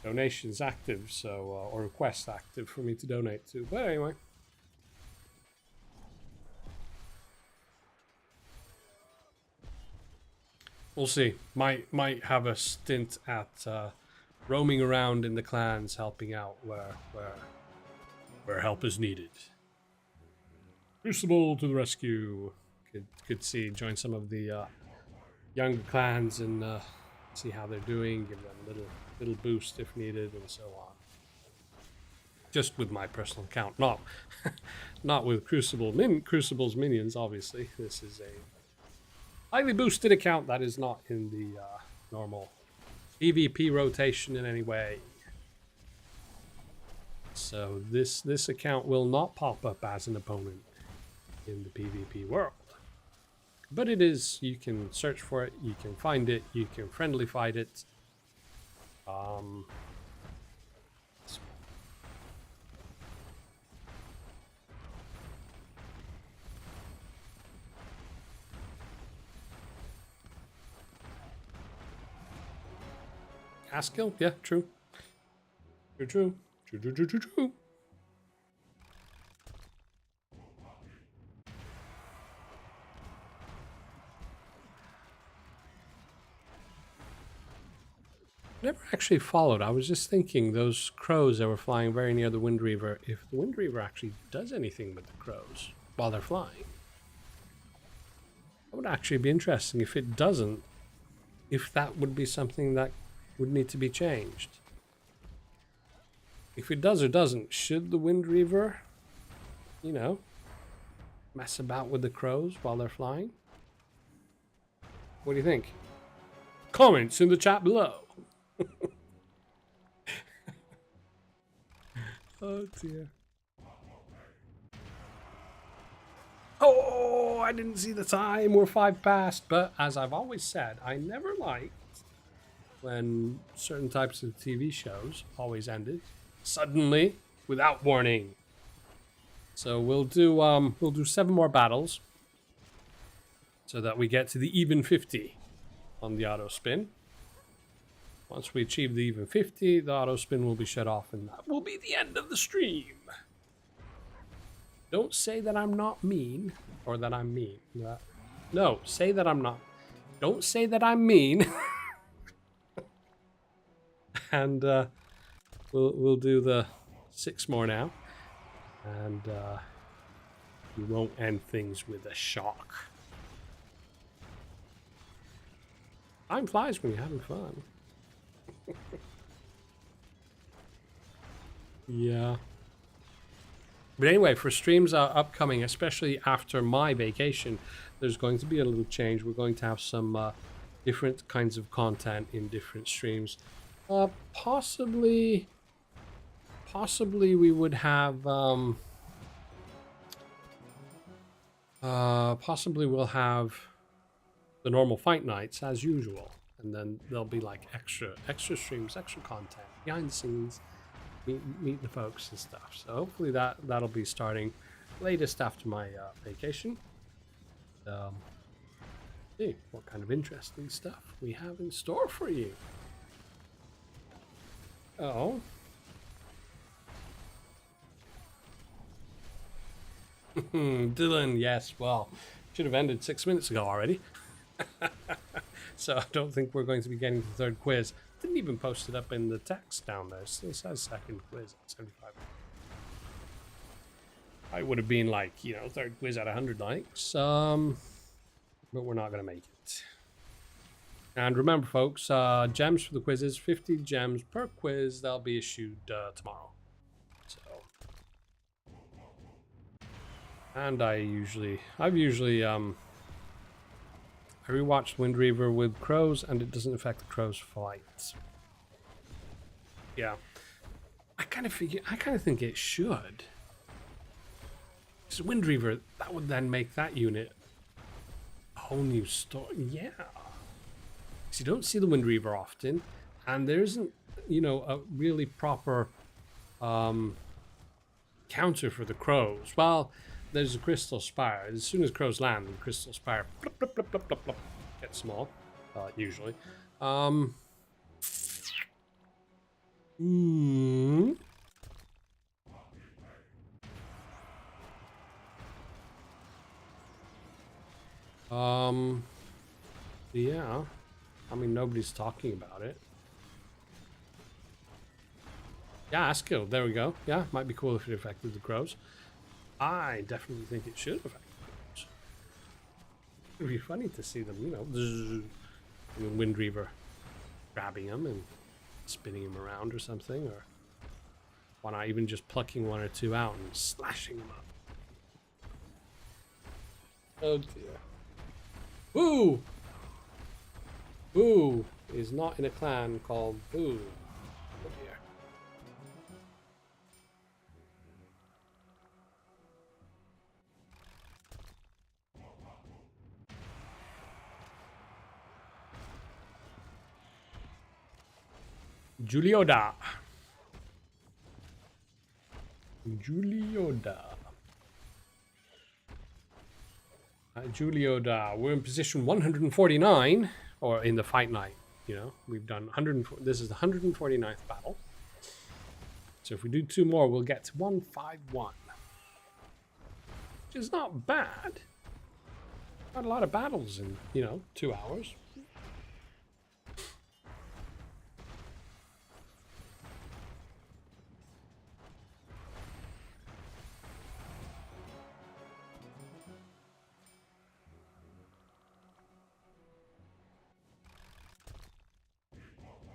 donations active, so or requests active for me to donate to. But anyway. We'll see. Might have a stint at roaming around in the clans, helping out where help is needed. Crucible to the rescue. Could see join some of the younger clans and see how they're doing. Give them a little boost if needed, and so on. Just with my personal account, not with Crucible's minions. Obviously, this is a highly boosted account that is not in the normal PvP rotation in any way. So this account will not pop up as an opponent in the PvP world. But it is, you can search for it, you can find it, you can friendly fight it. Askill? Yeah, true. True. Never actually followed. I was just thinking those crows that were flying very near the Wind Reaver, if the Wind Reaver actually does anything with the crows while they're flying. That would actually be interesting. If it doesn't, if that would be something that would need to be changed. If it does or doesn't, should the Wind Reaver, you know, mess about with the crows while they're flying? What do you think? Comments in the chat below. Oh dear. Oh, I didn't see the time. We're 5 past. But as I've always said, I never liked when certain types of TV shows always ended suddenly without warning. So we'll do 7 more battles so that we get to the even 50 on the auto spin. Once we achieve the even 50, the auto spin will be shut off, and that will be the end of the stream. Don't say that I'm not mean, or that I'm mean. No, say that I'm not. Don't say that I'm mean. And we'll do the 6 more now, and we won't end things with a shock. Time flies when you're having fun. Yeah. But anyway, for streams upcoming, especially after my vacation, there's going to be a little change. We're going to have some different kinds of content in different streams. Possibly we would have possibly we'll have the normal fight nights as usual, and then there'll be like extra streams, extra content behind the scenes, meeting the folks and stuff. So hopefully that'll be starting latest after my vacation. See what kind of interesting stuff we have in store for you. Oh. Dylan, yes, well, should have ended 6 minutes ago already. So I don't think we're going to be getting to the third quiz. Didn't even post it up in the text down there. It still says second quiz at 75. I would have been like, you know, third quiz at 100 likes. But we're not going to make it. And remember, folks, gems for the quizzes, 50 gems per quiz. They'll be issued tomorrow. So, and I rewatched Wind Reaver with crows, and it doesn't affect the crows' flight. Yeah, I kind of think it should. Because Wind Reaver, that would then make that unit a whole new story. Yeah. Because you don't see the Wind Reaver often, and there isn't, you know, a really proper counter for the crows. Well, there's a Crystal Spire. As soon as crows land, the Crystal Spire blop, blop, blop, blop, blop, blop, gets small, usually. Yeah. I mean, nobody's talking about it. Yeah, Askill. There we go. Yeah, might be cool if it affected the crows. I definitely think it should affect the crows. It'd be funny to see them, you know, the Wind Reaver grabbing them and spinning them around or something, or why not even just plucking one or two out and slashing them up. Oh dear. Boo! Boo is not in a clan called Boo. Oh dear. Julioda. Julioda. We're in position 149, or in the fight night. You know, we've done 104. This is the 149th battle. So if we do 2 more, we'll get to 151, which is not bad. Got a lot of battles in, you know, 2 hours.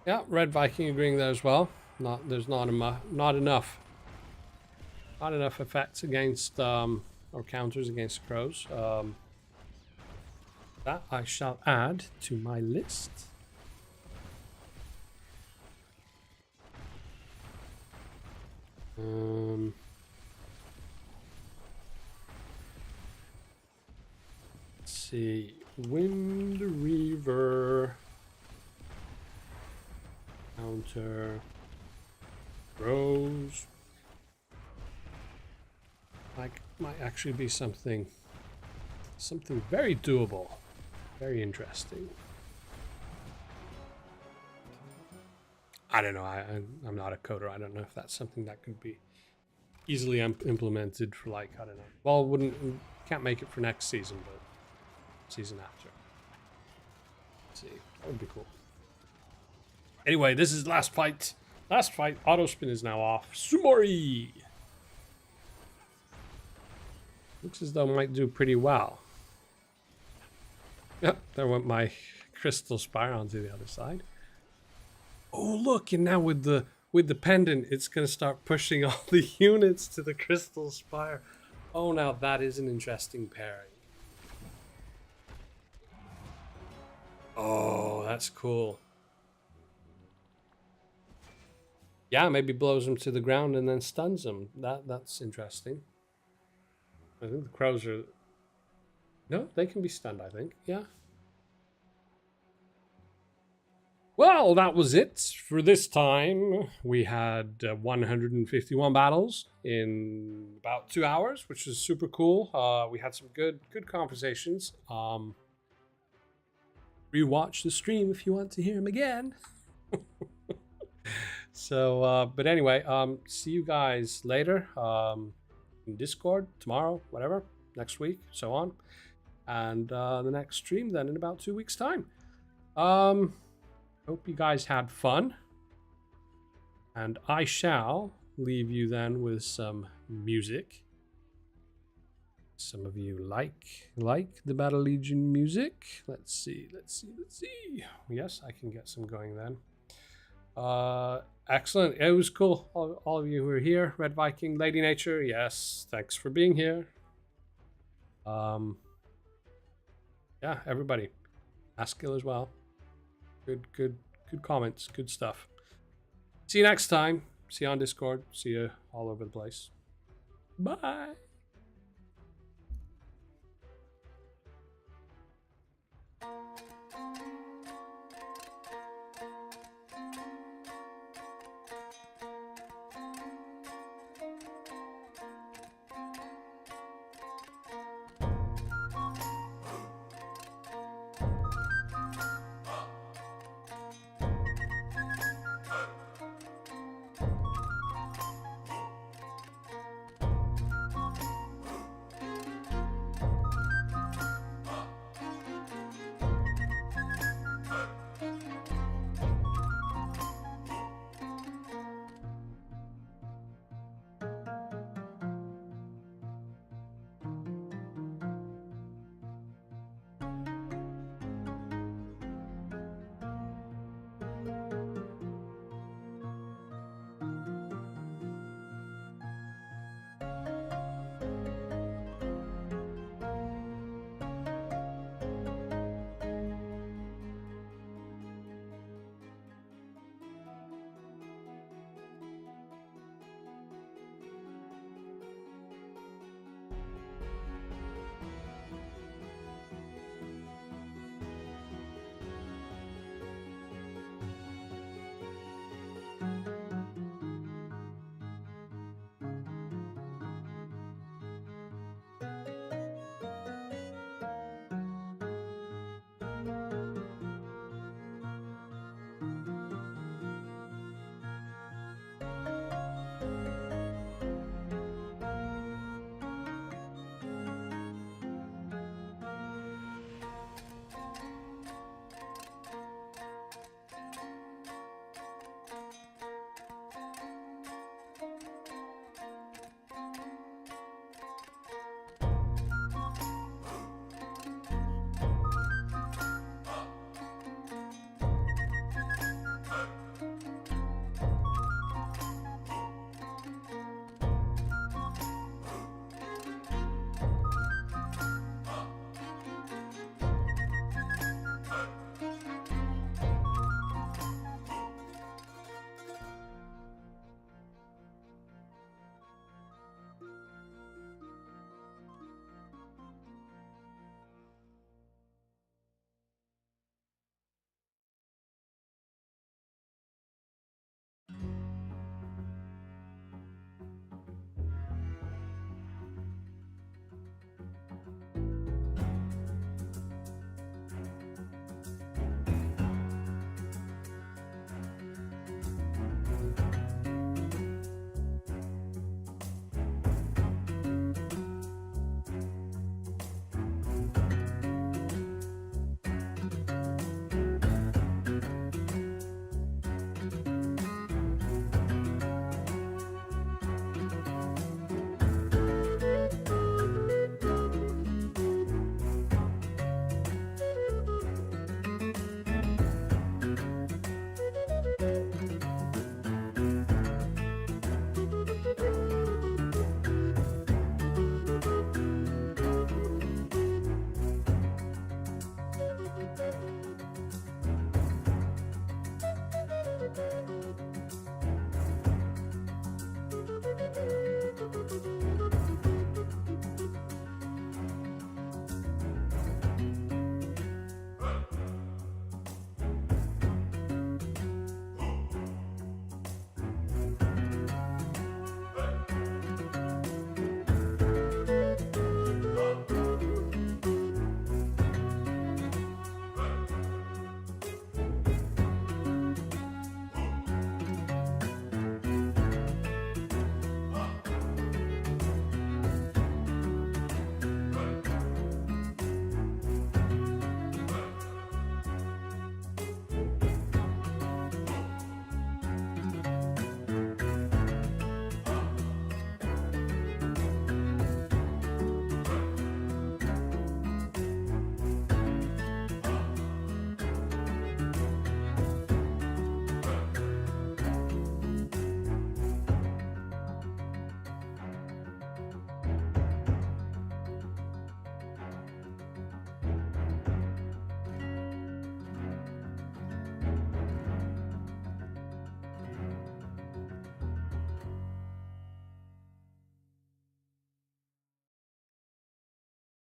Yeah, Red Viking agreeing there as well. There's not enough effects against or counters against crows. That I shall add to my list. Let's see, Wind Reaver. Counter crows. Might actually be something very doable, very interesting. I don't know. I'm not a coder. I don't know if that's something that could be easily implemented for, like, I don't know. Well, can't make it for next season, but season after. Let's see, that would be cool. Anyway, this is last fight. Last fight. Auto spin is now off. Sumori. Looks as though it might do pretty well. Yep, there went my Crystal Spire onto the other side. Oh, look, and now with the with the pendant, it's going to start pushing all the units to the Crystal Spire. Oh, now that is an interesting pairing. Oh, that's cool. Yeah, maybe blows them to the ground and then stuns them. That's interesting. I think the crows are... No, they can be stunned, I think. Yeah. Well, that was it for this time. We had 151 battles in about 2 hours, which was super cool. We had some good conversations. Rewatch the stream if you want to hear him again. So, but anyway, see you guys later in Discord tomorrow, whatever, next week, so on, and the next stream then in about 2 weeks' time. Hope you guys had fun, and I shall leave you then with some music. Some of you like the Battle Legion music. Let's see. Yes, I can get some going then. Excellent. It was cool. All of you who are here. Red Viking, Lady Nature. Yes, thanks for being here. Yeah, everybody. Askill as well. Good comments. Good stuff. See you next time. See you on Discord. See you all over the place. Bye.